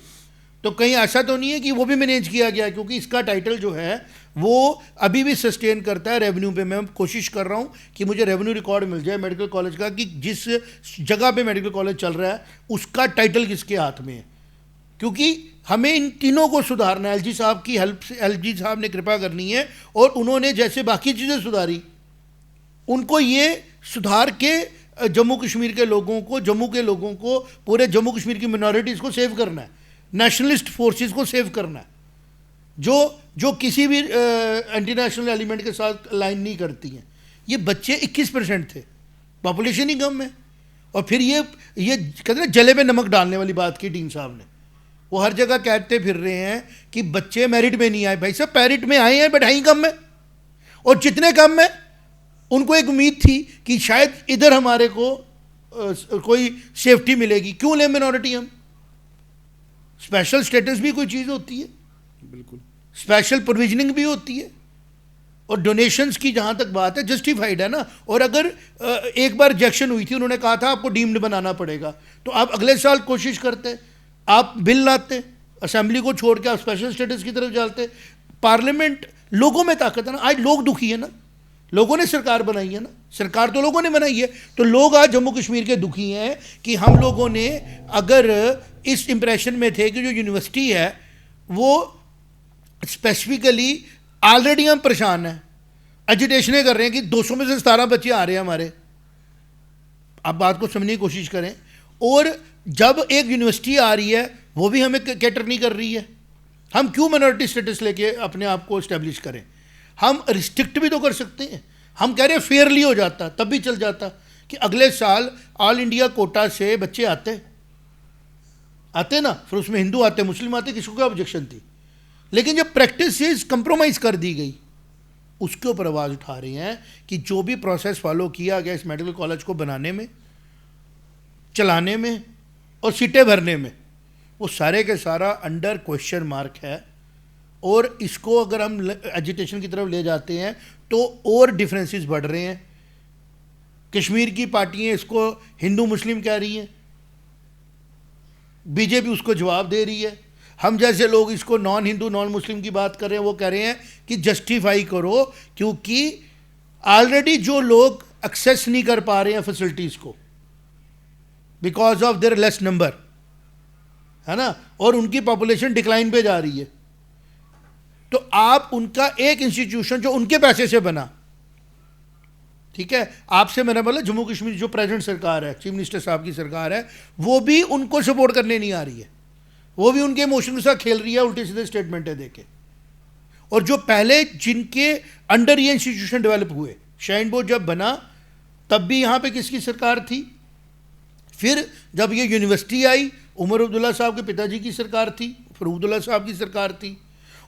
तो कहीं ऐसा तो नहीं है कि वो भी मैनेज किया गया? क्योंकि इसका टाइटल जो है वो अभी भी सस्टेन करता है रेवेन्यू पे। मैं कोशिश कर रहा हूँ कि मुझे रेवेन्यू रिकॉर्ड मिल जाए मेडिकल कॉलेज का कि जिस जगह पे मेडिकल कॉलेज चल रहा है उसका टाइटल किसके हाथ में है, क्योंकि हमें इन तीनों को सुधारना है। एलजी साहब की हेल्प से, एलजी साहब ने कृपा करनी है, और उन्होंने जैसे बाकी चीज़ें सुधारी, उनको ये सुधार के जम्मू कश्मीर के लोगों को, जम्मू के लोगों को, पूरे जम्मू कश्मीर की मिनॉरिटीज़ को सेव करना है, नेशनलिस्ट फोर्सेस को सेव करना है, जो किसी भी एंटी नेशनल एलिमेंट के साथ अलाइन नहीं करती हैं। ये बच्चे 21% थे, पॉपुलेशन ही कम है। और फिर ये कहते हैं जले में नमक डालने वाली बात की डीन साहब ने। वो हर जगह कहते फिर रहे हैं कि बच्चे मेरिट में नहीं आए। भाई साहब मेरिट में आए हैं बट हैं कम में, और जितने कम में उनको एक उम्मीद थी कि शायद इधर हमारे को कोई सेफ्टी मिलेगी। क्यों ले मिनॉरिटी हम? स्पेशल स्टेटस भी कोई चीज़ होती है, बिल्कुल स्पेशल प्रोविजनिंग भी होती है, और डोनेशंस की जहाँ तक बात है जस्टिफाइड है ना। और अगर एक बार रिजेक्शन हुई थी, उन्होंने कहा था आपको डीम्ड बनाना पड़ेगा, तो आप अगले साल कोशिश करते, आप बिल लाते, असेंबली को छोड़ के आप स्पेशल स्टेटस की तरफ जाते। पार्लियामेंट, लोगों में ताकत है ना। आज लोग दुखी है ना, लोगों ने सरकार बनाई है ना, सरकार तो लोगों ने बनाई है। तो लोग आज जम्मू कश्मीर के दुखी हैं कि हम लोगों ने अगर इस इंप्रेशन में थे कि जो यूनिवर्सिटी है वो स्पेसिफिकली, ऑलरेडी हम परेशान हैं, एजिटेशनें कर रहे हैं कि 200 में से 17 बच्चे आ रहे हैं हमारे। आप बात को समझने की कोशिश करें। और जब एक यूनिवर्सिटी आ रही है वो भी हमें कैटर नहीं कर रही है, हम क्यों माइनॉरिटी स्टेटस लेके अपने आप को इस्टेब्लिश करें? हम रिस्ट्रिक्ट भी तो कर सकते हैं। हम कह रहे हैं फेयरली हो जाता, तब भी चल जाता कि अगले साल ऑल इंडिया कोटा से बच्चे आते ना, फिर उसमें हिंदू आते, मुस्लिम आते, किसको क्या ऑब्जेक्शन थी। लेकिन जब प्रैक्टिस कंप्रोमाइज़ कर दी गई, उसके ऊपर आवाज़ उठा रहे हैं कि जो भी प्रोसेस फॉलो किया गया इस मेडिकल कॉलेज को बनाने में, चलाने में और सीटें भरने में, वो सारे के सारा अंडर क्वेश्चन मार्क है। और इसको अगर हम एजिटेशन की तरफ ले जाते हैं तो और डिफरेंसेस बढ़ रहे हैं। कश्मीर की पार्टियां इसको हिंदू मुस्लिम कह रही हैं, बीजेपी उसको जवाब दे रही है। हम जैसे लोग इसको नॉन हिंदू नॉन मुस्लिम की बात कर रहे हैं, वो कह रहे हैं कि जस्टिफाई करो, क्योंकि ऑलरेडी जो लोग एक्सेस नहीं कर पा रहे हैं फैसिलिटीज़ को because of their less number, है ना, और उनकी पॉपुलेशन डिक्लाइन पे जा रही है, तो आप उनका एक इंस्टीट्यूशन जो उनके पैसे से बना, ठीक है, आपसे मैंने बोला जम्मू कश्मीर जो प्रेजेंट सरकार है, चीफ मिनिस्टर साहब की सरकार है, वो भी उनको सपोर्ट करने नहीं आ रही है, वो भी उनके इमोशन के साथ खेल रही है, उल्टे सीधे स्टेटमेंट है देके। और जो पहले जिनके अंडर ये इंस्टीट्यूशन डेवलप हुए, शाइन बोर्ड जब बना तब भी यहाँ पे किसकी सरकार थी, फिर जब ये यूनिवर्सिटी आई उमर अब्दुल्ला साहब के पिताजी की सरकार थी, फरूख अब्दुल्ला साहब की सरकार थी,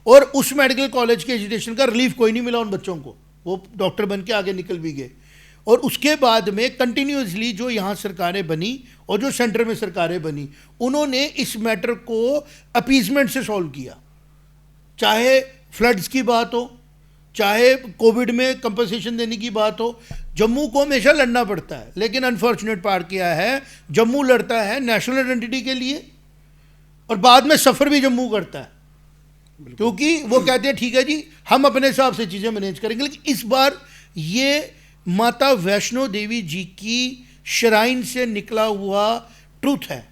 और उस मेडिकल कॉलेज के एजुकेशन का रिलीफ कोई नहीं मिला उन बच्चों को, वो डॉक्टर बन के आगे निकल भी गए। और उसके बाद में कंटिन्यूसली जो यहाँ सरकारें बनी और जो सेंटर में सरकारें बनी, उन्होंने इस मैटर को अपीजमेंट से सॉल्व किया, चाहे फ्लड्स की बात हो, चाहे कोविड में कंपनसेशन देने की बात हो। जम्मू को हमेशा लड़ना पड़ता है, लेकिन अनफॉर्चुनेट पार्ट क्या है, जम्मू लड़ता है नेशनल आइडेंटिटी के लिए और बाद में सफ़र भी जम्मू करता है, क्योंकि वो कहते हैं ठीक है जी हम अपने हिसाब से चीज़ें मैनेज करेंगे। लेकिन इस बार ये माता वैष्णो देवी जी की श्राइन से निकला हुआ ट्रूथ है,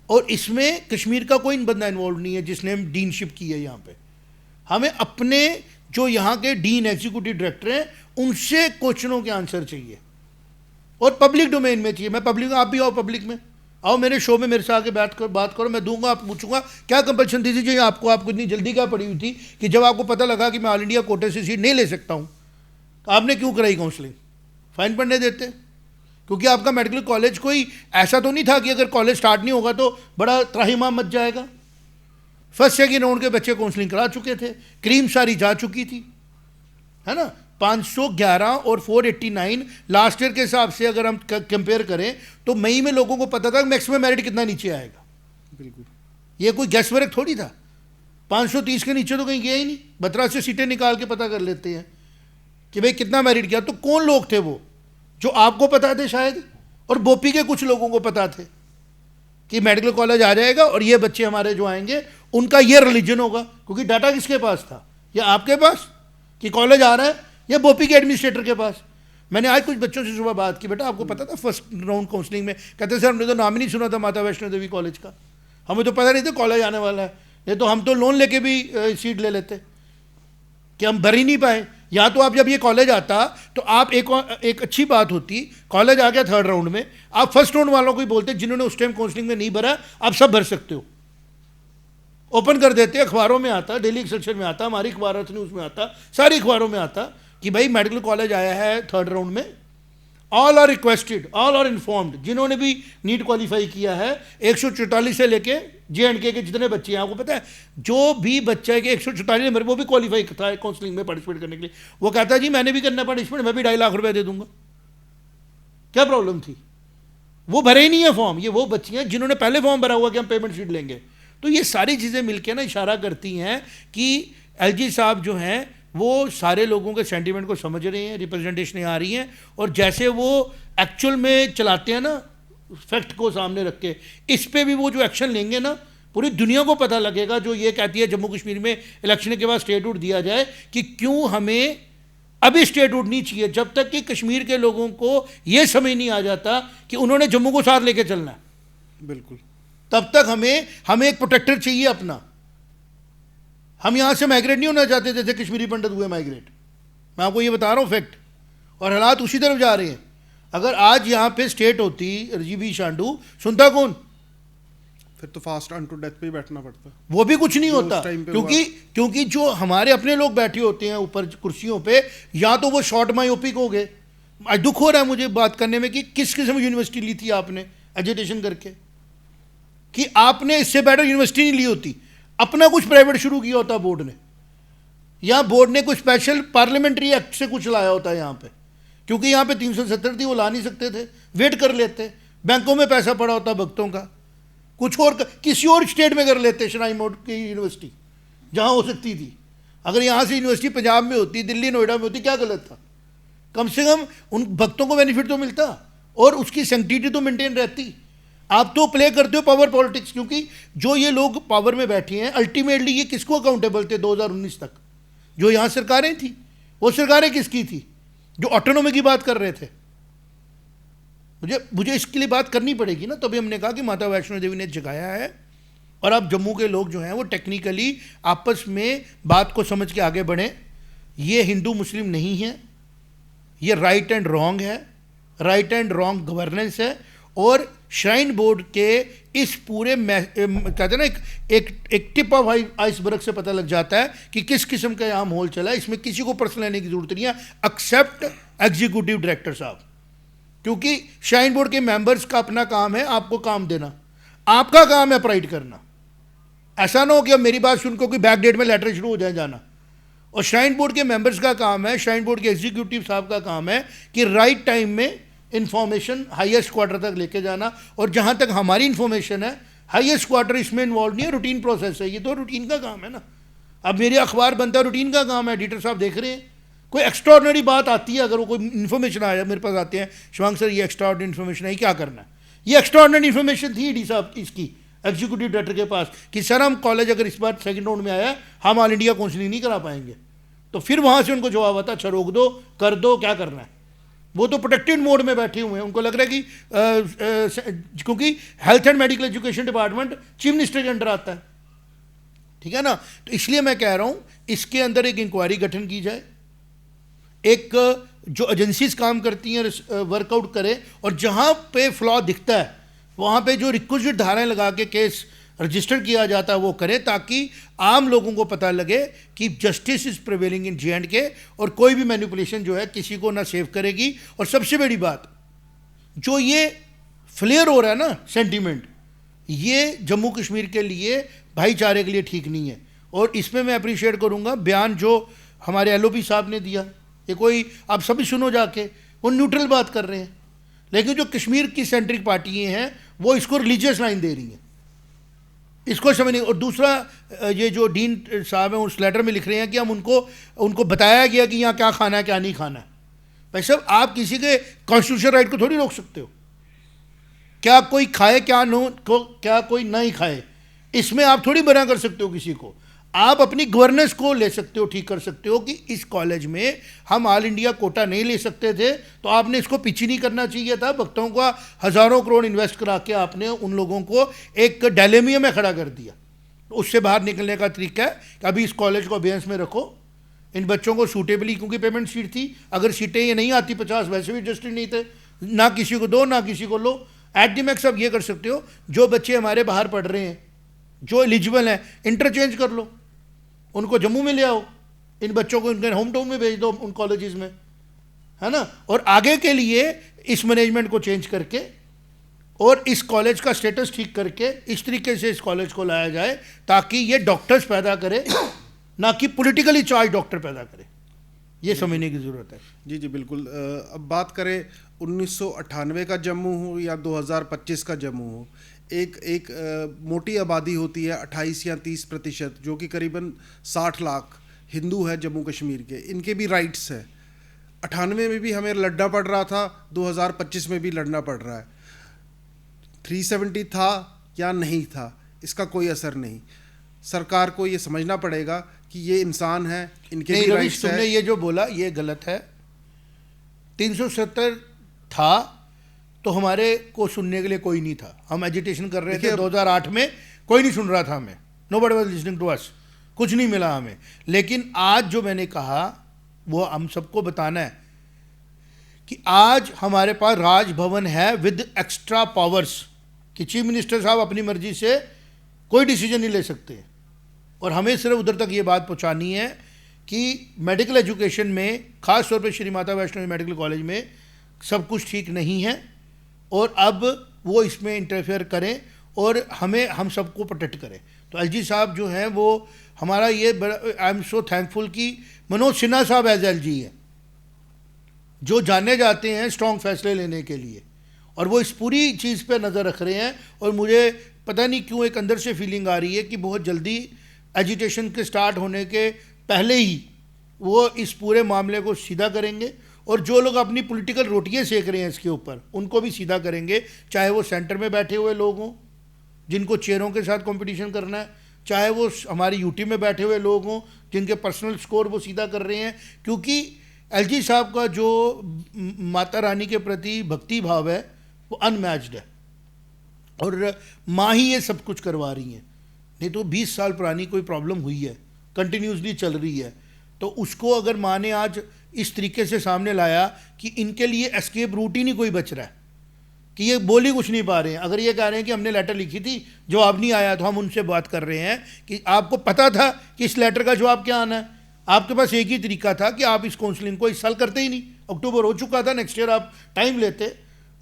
और इसमें कश्मीर का कोई बंदा इन्वॉल्व नहीं है जिसने हम डीनशिप की है। यहाँ पे हमें अपने जो यहाँ के डीन एग्जीक्यूटिव डायरेक्टर हैं उनसे क्वेश्चनों के आंसर चाहिए, और पब्लिक डोमेन में चाहिए। मैं पब्लिक, आप भी आओ पब्लिक में, आओ मेरे शो में मेरे से आके बात करो, मैं दूंगा, आप पूछूंगा क्या कंपल्शन थी जो आपको इतनी जल्दी क्या पड़ी हुई थी कि जब आपको पता लगा कि मैं ऑल इंडिया कोटे से सीट नहीं ले सकता हूँ, तो आपने क्यों कराई काउंसलिंग? फाइन पढ़ने देते, क्योंकि आपका मेडिकल कॉलेज कोई ऐसा तो नहीं था कि अगर कॉलेज स्टार्ट नहीं होगा तो बड़ा त्राहिमाम मच जाएगा। फर्स्ट सेकेंड राउंड के बच्चे काउंसलिंग करा चुके थे, क्रीम सारी जा चुकी थी, है ना। 511 और 489 लास्ट ईयर के हिसाब से अगर हम कंपेयर करें तो मई में लोगों को पता था मैक्सिमम मेरिट कितना नीचे आएगा। बिल्कुल, ये कोई गैस वर्क थोड़ी था, 530 के नीचे तो कहीं गया ही नहीं। 12 से सीटें निकाल के पता कर लेते हैं कि भाई कितना मेरिट किया। तो कौन लोग थे वो जो आपको पता थे शायद, और बोपी के कुछ लोगों को पता थे कि मेडिकल कॉलेज आ जाएगा और ये बच्चे हमारे जो आएंगे उनका ये रिलीजन होगा, क्योंकि डाटा किसके पास था, या आपके पास कि कॉलेज आ रहा है, या बोपी के एडमिनिस्ट्रेटर के पास। मैंने आज कुछ बच्चों से सुबह बात की, बेटा आपको पता था फर्स्ट राउंड काउंसलिंग में, कहते सर हमने तो नाम ही नहीं सुना था माता वैष्णो देवी कॉलेज का, हमें तो पता नहीं था कॉलेज आने वाला है, ये तो हम तो लोन लेके भी सीट ले लेते कि हम भर ही नहीं पाए। या तो आप जब ये कॉलेज आता तो आप एक अच्छी बात होती, कॉलेज आ गया थर्ड राउंड में, आप फर्स्ट राउंड वालों को ही बोलते जिन्होंने उस टाइम काउंसलिंग में नहीं भरा, आप सब भर सकते हो, ओपन कर देते, अखबारों में आता, डेली एक्सेलसियर में आता, हमारी अखबार न्यूज़ में आता, सारी अखबारों में आता कि भाई मेडिकल कॉलेज आया है थर्ड राउंड में, all are requested, all are informed, जिन्होंने भी नीट क्वालिफाई किया है 144 से लेके JNK के जितने बच्चे हैं, आपको पता है जो भी बच्चा है कि 144 नंबर वो भी क्वालिफाई था काउंसलिंग में पार्टिसिपेट करने के लिए, वो कहता है जी मैंने भी करना पार्टिसिपेट, मैं भी 2.5 लाख रुपए दे दूंगा, क्या प्रॉब्लम थी? वो भरे ही नहीं है फॉर्म, ये वो बच्चे हैं जिन्होंने पहले फॉर्म भरा हुआ कि हम पेमेंट शीट लेंगे। तो ये सारी चीज़ें मिलकर ना इशारा करती हैं कि LG साहब जो हैं वो सारे लोगों के सेंटीमेंट को समझ रहे हैं, रिप्रेजेंटेशन आ रही हैं, और जैसे वो एक्चुअल में चलाते हैं ना फैक्ट को सामने रख के, इस पे भी वो जो एक्शन लेंगे ना पूरी दुनिया को पता लगेगा, जो ये कहती है जम्मू कश्मीर में इलेक्शन के बाद स्टेटहुड दिया जाए, कि क्यों हमें अभी स्टेटहुड नहीं चाहिए जब तक कि कश्मीर के लोगों को ये समझ नहीं आ जाता कि उन्होंने जम्मू को साथ लेके चलना है। बिल्कुल, तब तक हमें एक प्रोटेक्टर चाहिए अपना। हम यहां से माइग्रेट नहीं होना चाहते जैसे कश्मीरी पंडित हुए माइग्रेट, मैं आपको ये बता रहा हूं फैक्ट, और हालात उसी तरफ जा रहे हैं। अगर आज यहां पे स्टेट होती RGB शांडू, सुनता कौन? फिर तो फास्ट ऑन टू डेथ पे ही बैठना पड़ता, वो भी कुछ नहीं होता, क्योंकि जो हमारे अपने लोग बैठे होते हैं ऊपर कुर्सियों पे, या तो वो शॉर्ट मायोपिक हो गए। दुख हो रहा है मुझे बात करने में कि किस किस्म की यूनिवर्सिटी ली थी आपने एजुटेशन करके, कि आपने इससे बेटर यूनिवर्सिटी नहीं ली होती, अपना कुछ प्राइवेट शुरू किया होता बोर्ड ने, या बोर्ड ने कुछ स्पेशल पार्लियामेंट्री एक्ट से कुछ लाया होता यहाँ पे, क्योंकि यहाँ पे 370 थी, वो ला नहीं सकते थे, वेट कर लेते, बैंकों में पैसा पड़ा होता भक्तों का, कुछ और किसी और स्टेट में कर लेते, श्राइन बोर्ड की यूनिवर्सिटी जहाँ हो सकती थी। अगर यहाँ से यूनिवर्सिटी पंजाब में होती, दिल्ली नोएडा में होती, क्या गलत था? कम से कम उन भक्तों को बेनिफिट तो मिलता और उसकी सैंक्टिटी तो मेंटेन रहती। आप तो प्ले करते हो पावर पॉलिटिक्स, क्योंकि जो ये लोग पावर में बैठे हैं अल्टीमेटली ये किसको अकाउंटेबल थे 2019 तक? जो यहाँ सरकारें थी, वो सरकारें किसकी थी? जो ऑटोनॉमी की बात कर रहे थे। मुझे इसके लिए बात करनी पड़ेगी ना, तभी हमने कहा कि माता वैष्णो देवी ने जगाया है, और अब जम्मू के लोग जो हैं वो टेक्निकली आपस में बात को समझ के आगे बढ़ें। ये हिंदू मुस्लिम नहीं है, ये राइट एंड रॉन्ग है, राइट एंड रॉन्ग गवर्नेंस है, और श्राइन बोर्ड के इस पूरे कहते हैं ना एक टिप ऑफ आइसबर्ग से पता लग जाता है कि किस किस्म का यहाँ माहौल चला है। इसमें किसी को पर्सन लेने की जरूरत नहीं है एक्सेप्ट एग्जीक्यूटिव डायरेक्टर साहब, क्योंकि श्राइन बोर्ड के मेंबर्स का अपना काम है आपको काम देना, आपका काम है प्राइड करना। ऐसा ना हो कि अब मेरी बात सुनकर कोई बैक डेट में लेटर शुरू हो जाए जाना। और श्राइन बोर्ड के मेंबर्स का काम है, श्राइन बोर्ड के एग्जीक्यूटिव साहब का काम है कि राइट टाइम में इंफॉर्मेशन हाईएस्ट क्वार्टर तक लेके जाना। और जहाँ तक हमारी इंफॉर्मेशन है, हाईएस्ट क्वार्टर इसमें इन्वॉल्व नहीं है, रूटीन प्रोसेस है, ये तो रूटीन का काम है ना। अब मेरे अखबार बनता है, रूटीन का काम है, एडिटर साहब देख रहे हैं। कोई एक्स्ट्राऑर्डिनरी बात आती है, अगर वो कोई इन्फॉर्मेशन आया मेरे पास आते हैं, शिवांग सर ये एक्स्ट्राऑर्डिनरी इन्फॉर्मेशन है, क्या करना है? ये एक्स्ट्राऑर्डिनरी इन्फॉर्मेशन थी डी साहब इसकी एग्जीक्यूटिव डायरेक्टर के पास कि सर हम कॉलेज अगर इस बार सेकंड राउंड में आया, हम ऑल इंडिया काउंसलिंग नहीं करा पाएंगे। तो फिर वहाँ से उनको जवाब आता, अच्छा रोक दो, कर दो, क्या करना है। वो तो प्रोटेक्टेड मोड में बैठे हुए हैं, उनको लग रहा है कि क्योंकि health and medical education department chief minister के अंडर आता है, ठीक है ना। तो इसलिए मैं कह रहा हूँ इसके अंदर एक इंक्वायरी गठन की जाए, एक जो एजेंसीज काम करती हैं वर्कआउट करे, और जहाँ पे फ्लॉ दिखता है वहाँ पे जो रिक्विजिट धाराएं लगा के केस रजिस्टर किया जाता है वो करे, ताकि आम लोगों को पता लगे कि justice is prevailing in J&K, और कोई भी मैनिपुलेशन जो है किसी को ना सेव करेगी। और सबसे बड़ी बात, जो ये फ्लेयर हो रहा है ना सेंटीमेंट, ये जम्मू कश्मीर के लिए भाईचारे के लिए ठीक नहीं है। और इसमें मैं अप्रिशिएट करूँगा बयान जो हमारे LOP साहब ने दिया, ये कोई आप सभी सुनो जाके, वो न्यूट्रल बात कर रहे हैं, लेकिन जो कश्मीर की सेंट्रिक पार्टियाँ हैं वो इसको रिलीजियस लाइन दे रही हैं, इसको समझ नहीं। और दूसरा, ये जो डीन साहब हैं उस लेटर में लिख रहे हैं कि हम उनको बताया गया कि यहाँ क्या खाना है क्या नहीं खाना है। भाई साहब, आप किसी के कॉन्स्टिट्यूशन राइट को थोड़ी रोक सकते हो, क्या कोई खाए क्या कोई नहीं खाए, इसमें आप थोड़ी मना कर सकते हो किसी को। आप अपनी गवर्नेंस को ले सकते हो, ठीक कर सकते हो कि इस कॉलेज में हम ऑल इंडिया कोटा नहीं ले सकते थे, तो आपने इसको पीछे नहीं करना चाहिए था। भक्तों का हज़ारों करोड़ इन्वेस्ट करा के आपने उन लोगों को एक डायलेमिया में खड़ा कर दिया। उससे बाहर निकलने का तरीका है कि अभी इस कॉलेज को अभ्यास में रखो, इन बच्चों को सूटेबली, क्योंकि पेमेंट सीट थी, अगर सीटें ये नहीं आती 50 वैसे भी रजिस्टर्ड नहीं थे, ना किसी को दो ना किसी को लो। एट द मैक्स आप ये कर सकते हो, जो बच्चे हमारे बाहर पढ़ रहे हैं जो एलिजिबल हैं इंटरचेंज कर लो, उनको जम्मू में ले आओ, इन बच्चों को इनके होम टाउन में भेज दो उन कॉलेजेस में, है ना। और आगे के लिए इस मैनेजमेंट को चेंज करके और इस कॉलेज का स्टेटस ठीक करके इस तरीके से इस कॉलेज को लाया जाए ताकि ये डॉक्टर्स पैदा करे, ना कि पॉलिटिकली चार्ज डॉक्टर पैदा करे। ये समझने की ज़रूरत है। जी जी बिल्कुल। अब बात करें 1998 का जम्मू हो या 2025 का जम्मू हो, एक मोटी आबादी होती है 28 या 30%, जो कि करीबन 60 लाख हिंदू है जम्मू कश्मीर के। इनके भी राइट्स है। 98 में भी हमें लड़ना पड़ रहा था, 2025 में भी लड़ना पड़ रहा है। 370 था या नहीं था, इसका कोई असर नहीं। सरकार को ये समझना पड़ेगा कि ये इंसान है, इनके भी राइट्स है। तुमने ये जो बोला ये गलत है। 370 था तो हमारे को सुनने के लिए कोई नहीं था, हम एजिटेशन कर रहे थे 2008 में, कोई नहीं सुन रहा था हमें, nobody was listening to us, कुछ नहीं मिला हमें। लेकिन आज जो मैंने कहा वो हम सबको बताना है कि आज हमारे पास राजभवन है विद एक्स्ट्रा पावर्स, कि चीफ मिनिस्टर साहब अपनी मर्जी से कोई डिसीजन नहीं ले सकते, और हमें सिर्फ उधर तक ये बात पहुंचानी है कि मेडिकल एजुकेशन में, ख़ास तौर पे श्री माता वैष्णो मेडिकल कॉलेज में सब कुछ ठीक नहीं है, और अब वो इसमें इंटरफेयर करें और हमें, हम सबको प्रोटेक्ट करें। तो एलजी साहब जो हैं वो हमारा ये, आई एम सो थैंकफुल कि मनोज सिन्हा साहब एज एलजी है, जो जाने जाते हैं स्ट्रॉन्ग फैसले लेने के लिए, और वो इस पूरी चीज़ पे नज़र रख रहे हैं। और मुझे पता नहीं क्यों एक अंदर से फीलिंग आ रही है कि बहुत जल्दी एजिटेशन के स्टार्ट होने के पहले ही वो इस पूरे मामले को सीधा करेंगे, और जो लोग अपनी पॉलिटिकल रोटियां सेक रहे हैं इसके ऊपर उनको भी सीधा करेंगे, चाहे वो सेंटर में बैठे हुए लोग हों जिनको चेयरों के साथ कंपटीशन करना है, चाहे वो हमारी यूटी में बैठे हुए लोग हों जिनके पर्सनल स्कोर वो सीधा कर रहे हैं। क्योंकि एलजी साहब का जो माता रानी के प्रति भक्ति भाव है वो अनमैच्ड है, और माँ ही ये सब कुछ करवा रही हैं, नहीं तो 20 साल पुरानी कोई प्रॉब्लम हुई है, कंटिन्यूसली चल रही है, तो उसको अगर माँ ने आज इस तरीके से सामने लाया कि इनके लिए एस्केप रूट ही नहीं कोई बच रहा है, कि ये बोल ही कुछ नहीं पा रहे हैं। अगर ये कह रहे हैं कि हमने लेटर लिखी थी जवाब नहीं आया, तो हम उनसे बात कर रहे हैं कि आपको पता था कि इस लेटर का जवाब क्या आना है, आपके पास एक ही तरीका था कि आप इस काउंसलिंग को इस साल करते ही नहीं, अक्टूबर हो चुका था, नेक्स्ट ईयर आप टाइम लेते,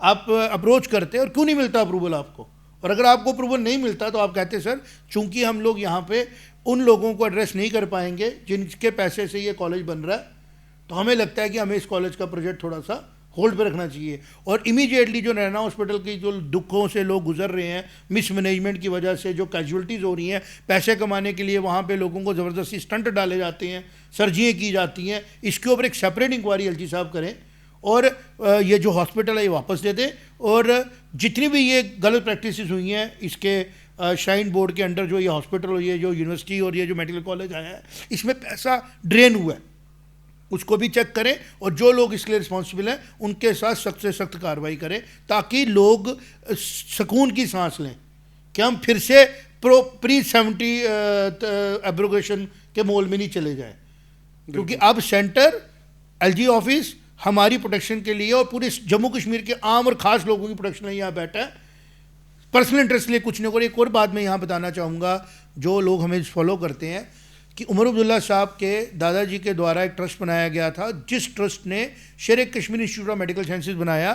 आप अप्रोच करते, और क्यों नहीं मिलता अप्रूवल आपको। और अगर आपको अप्रूवल नहीं मिलता तो आप कहते सर चूंकि हम लोग यहाँ पे उन लोगों को एड्रेस नहीं कर पाएंगे जिनके पैसे से ये कॉलेज बन रहा है, तो हमें लगता है कि हमें इस कॉलेज का प्रोजेक्ट थोड़ा सा होल्ड पे रखना चाहिए। और इमीडिएटली जो नैना हॉस्पिटल की जो दुखों से लोग गुजर रहे हैं, मिसमैनेजमेंट की वजह से जो कैजुअल्टीज़ हो रही हैं, पैसे कमाने के लिए वहाँ पे लोगों को ज़बरदस्ती स्टंट डाले जाते हैं, सर्जियाँ की जाती हैं, इसके ऊपर एक सेपरेट इंक्वायरी एलजी साहब करें, और ये जो हॉस्पिटल है ये वापस दे दें, और जितनी भी ये गलत प्रैक्टिसेस हुई हैं इसके श्राइन बोर्ड के अंडर, जो ये हॉस्पिटल और ये जो यूनिवर्सिटी और ये जो मेडिकल कॉलेज आया है इसमें पैसा ड्रेन हुआ है, उसको भी चेक करें, और जो लोग इसके लिए रिस्पॉन्सिबल हैं उनके साथ सख्त से सख्त कार्रवाई करें, ताकि लोग सुकून की सांस लें कि हम फिर से प्री 70 एब्रोगेशन के मोल में नहीं चले जाएं। क्योंकि अब सेंटर, एलजी ऑफिस हमारी प्रोटेक्शन के लिए और पूरे जम्मू कश्मीर के आम और ख़ास लोगों की प्रोटेक्शन में यहाँ बैठा है, पर्सनल इंटरेस्ट लिए कुछ नहीं। और एक और बात मैं यहाँ बताना चाहूँगा, जो लोग हमें फॉलो करते हैं, कि उमर अब्दुल्ला साहब के दादाजी के द्वारा एक ट्रस्ट बनाया गया था, जिस ट्रस्ट ने शेर Kashmir institute of medical sciences बनाया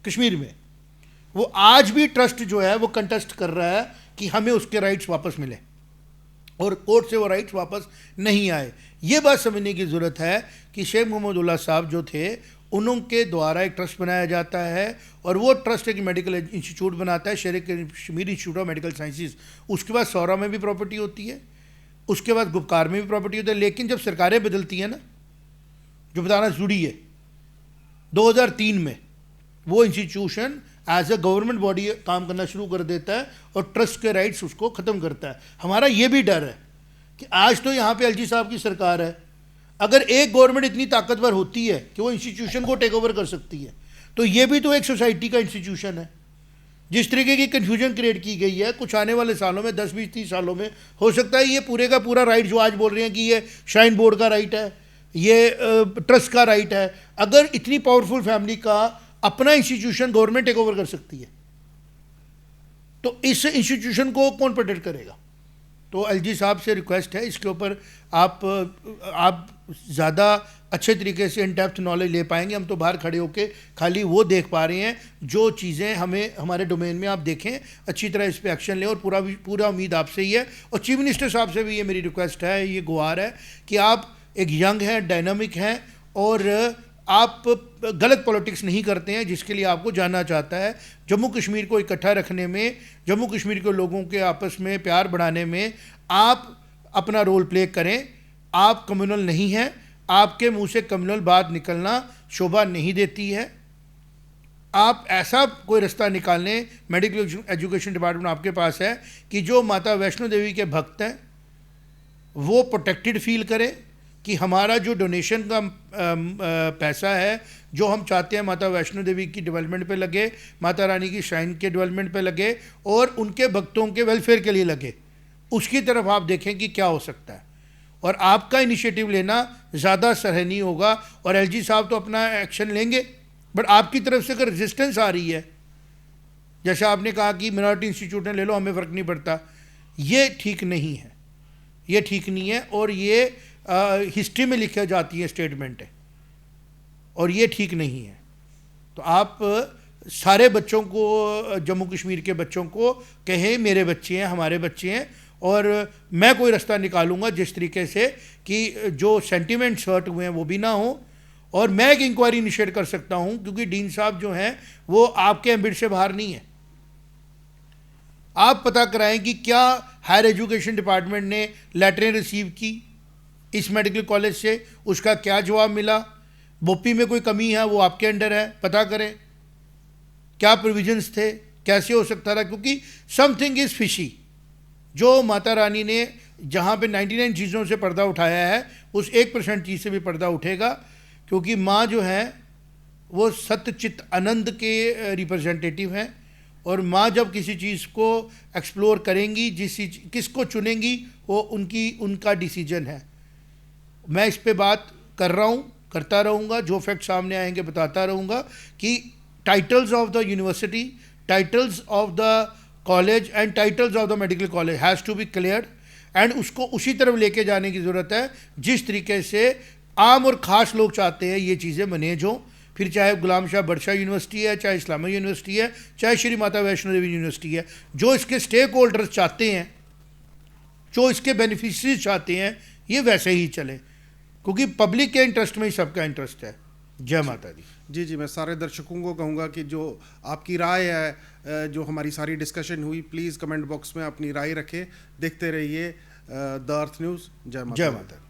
कश्मीर में, वो आज भी ट्रस्ट जो है वो कंटेस्ट कर रहा है कि हमें उसके राइट्स वापस मिले, और कोर्ट से वो राइट्स वापस नहीं आए। ये बात समझने की ज़रूरत है कि शेख मोहम्मदुल्लाह साहब जो थे उनके द्वारा एक ट्रस्ट बनाया जाता है, और वो ट्रस्ट एक मेडिकल इंस्टीट्यूट बनाता है, शेर Kashmir institute of medical sciences. उसके बाद सौरा में भी प्रॉपर्टी होती है, उसके बाद गुपकार में भी प्रॉपर्टी होती है। लेकिन जब सरकारें बदलती हैं ना, जो बताना ज़रूरी है, 2003 में वो institution as a government body काम करना शुरू कर देता है, और ट्रस्ट के राइट्स उसको ख़त्म करता है। हमारा ये भी डर है कि आज तो यहाँ पे एलजी साहब की सरकार है, अगर एक गवर्नमेंट इतनी ताकतवर होती है कि वो इंस्टीट्यूशन को टेक ओवर कर सकती है, तो ये भी तो एक सोसाइटी का इंस्टीट्यूशन है। जिस तरीके की कन्फ्यूजन क्रिएट की गई है, कुछ आने वाले सालों में 10, 20, 30 सालों में हो सकता है ये पूरे का पूरा राइट, जो आज बोल रहे हैं कि ये श्राइन बोर्ड का राइट है, ये ट्रस्ट का राइट है। अगर इतनी पावरफुल फैमिली का अपना इंस्टीट्यूशन गवर्नमेंट टेक ओवर कर सकती है, तो इस इंस्टीट्यूशन को कौन प्रोटेक्ट करेगा? तो एलजी साहब से रिक्वेस्ट है, इसके ऊपर आप ज़्यादा अच्छे तरीके से इन डेप्थ नॉलेज ले पाएंगे। हम तो बाहर खड़े होके खाली वो देख पा रहे हैं जो चीज़ें हमें हमारे डोमेन में। आप देखें, अच्छी तरह इस पर एक्शन लें, और पूरा उम्मीद आपसे ही है। और चीफ मिनिस्टर साहब से भी ये मेरी रिक्वेस्ट है, ये गुहार है कि आप एक यंग हैं, डायनामिक हैं, और आप गलत पॉलिटिक्स नहीं करते हैं, जिसके लिए आपको जानना चाहता है। जम्मू कश्मीर को इकट्ठा रखने में, जम्मू कश्मीर के लोगों के आपस में प्यार बढ़ाने में आप अपना रोल प्ले करें। आप कम्युनल नहीं हैं, आपके मुंह से कम्युनल बात निकलना शोभा नहीं देती है। आप ऐसा कोई रास्ता निकालें, मेडिकल एजुकेशन डिपार्टमेंट आपके पास है, कि जो माता वैष्णो देवी के भक्त हैं वो प्रोटेक्टेड फील करें, कि हमारा जो डोनेशन का पैसा है, जो हम चाहते हैं माता वैष्णो देवी की डेवलपमेंट पे लगे, माता रानी की श्राइन के डेवलपमेंट पे लगे, और उनके भक्तों के वेलफेयर के लिए लगे। उसकी तरफ आप देखें कि क्या हो सकता है, और आपका इनिशिएटिव लेना ज़्यादा सराहनीय होगा। और एलजी साहब तो अपना एक्शन लेंगे, बट आपकी तरफ से अगर रेजिस्टेंस आ रही है, जैसे आपने कहा कि मिनॉरिटी इंस्टीट्यूट ने ले लो, हमें फ़र्क नहीं पड़ता, ये ठीक नहीं है, ये ठीक नहीं है। और ये हिस्ट्री में लिखी जाती है स्टेटमेंट है, और ये ठीक नहीं है। तो आप सारे बच्चों को, जम्मू कश्मीर के बच्चों को कहें मेरे बच्चे हैं, हमारे बच्चे हैं, और मैं कोई रास्ता निकालूंगा जिस तरीके से कि जो सेंटिमेंट्स हर्ट हुए हैं वो भी ना हो। और मैं एक इंक्वायरी इनिशिएट कर सकता हूं, क्योंकि डीन साहब जो हैं वो आपके एम्बिट से बाहर नहीं है। आप पता कराएं कि क्या हायर एजुकेशन डिपार्टमेंट ने लेटरें रिसीव की इस मेडिकल कॉलेज से, उसका क्या जवाब मिला। बोपी में कोई कमी है, वो आपके अंडर है, पता करें क्या प्रोविजंस थे, कैसे हो सकता था, क्योंकि समथिंग इज़ फिशी। जो माता रानी ने जहाँ पे 99 चीज़ों से पर्दा उठाया है, उस 1% चीज़ से भी पर्दा उठेगा, क्योंकि माँ जो है वो सत्यचित आनंद के रिप्रेजेंटेटिव हैं। और माँ जब किसी चीज़ को एक्सप्लोर करेंगी, किसको चुनेंगी, वो उनका डिसीजन है। मैं इस पे बात कर रहा हूँ, करता रहूँगा, जो फैक्ट सामने आएंगे बताता रहूँगा कि titles of the university, titles of the college and titles of the medical college has to be clear, and उसको उसी तरफ लेके जाने की ज़रूरत है जिस तरीके से आम और ख़ास लोग चाहते हैं ये चीज़ें मैनेज हों। फिर चाहे गुलाम शाह बदशाह यूनिवर्सिटी है, चाहे इस्लामिया यूनिवर्सिटी है, चाहे श्री माता वैष्णो देवी यूनिवर्सिटी है, जो इसके स्टेक होल्डर्स चाहते हैं, जो इसके बेनिफिशरीज चाहते हैं, ये वैसे ही चले, क्योंकि पब्लिक के इंटरेस्ट में ही सबका इंटरेस्ट है। जय माता दी। जी जी, मैं सारे दर्शकों को कहूँगा कि जो आपकी राय है, जो हमारी सारी डिस्कशन हुई, प्लीज़ कमेंट बॉक्स में अपनी राय रखें। देखते रहिए द अर्थ न्यूज़। जय माता।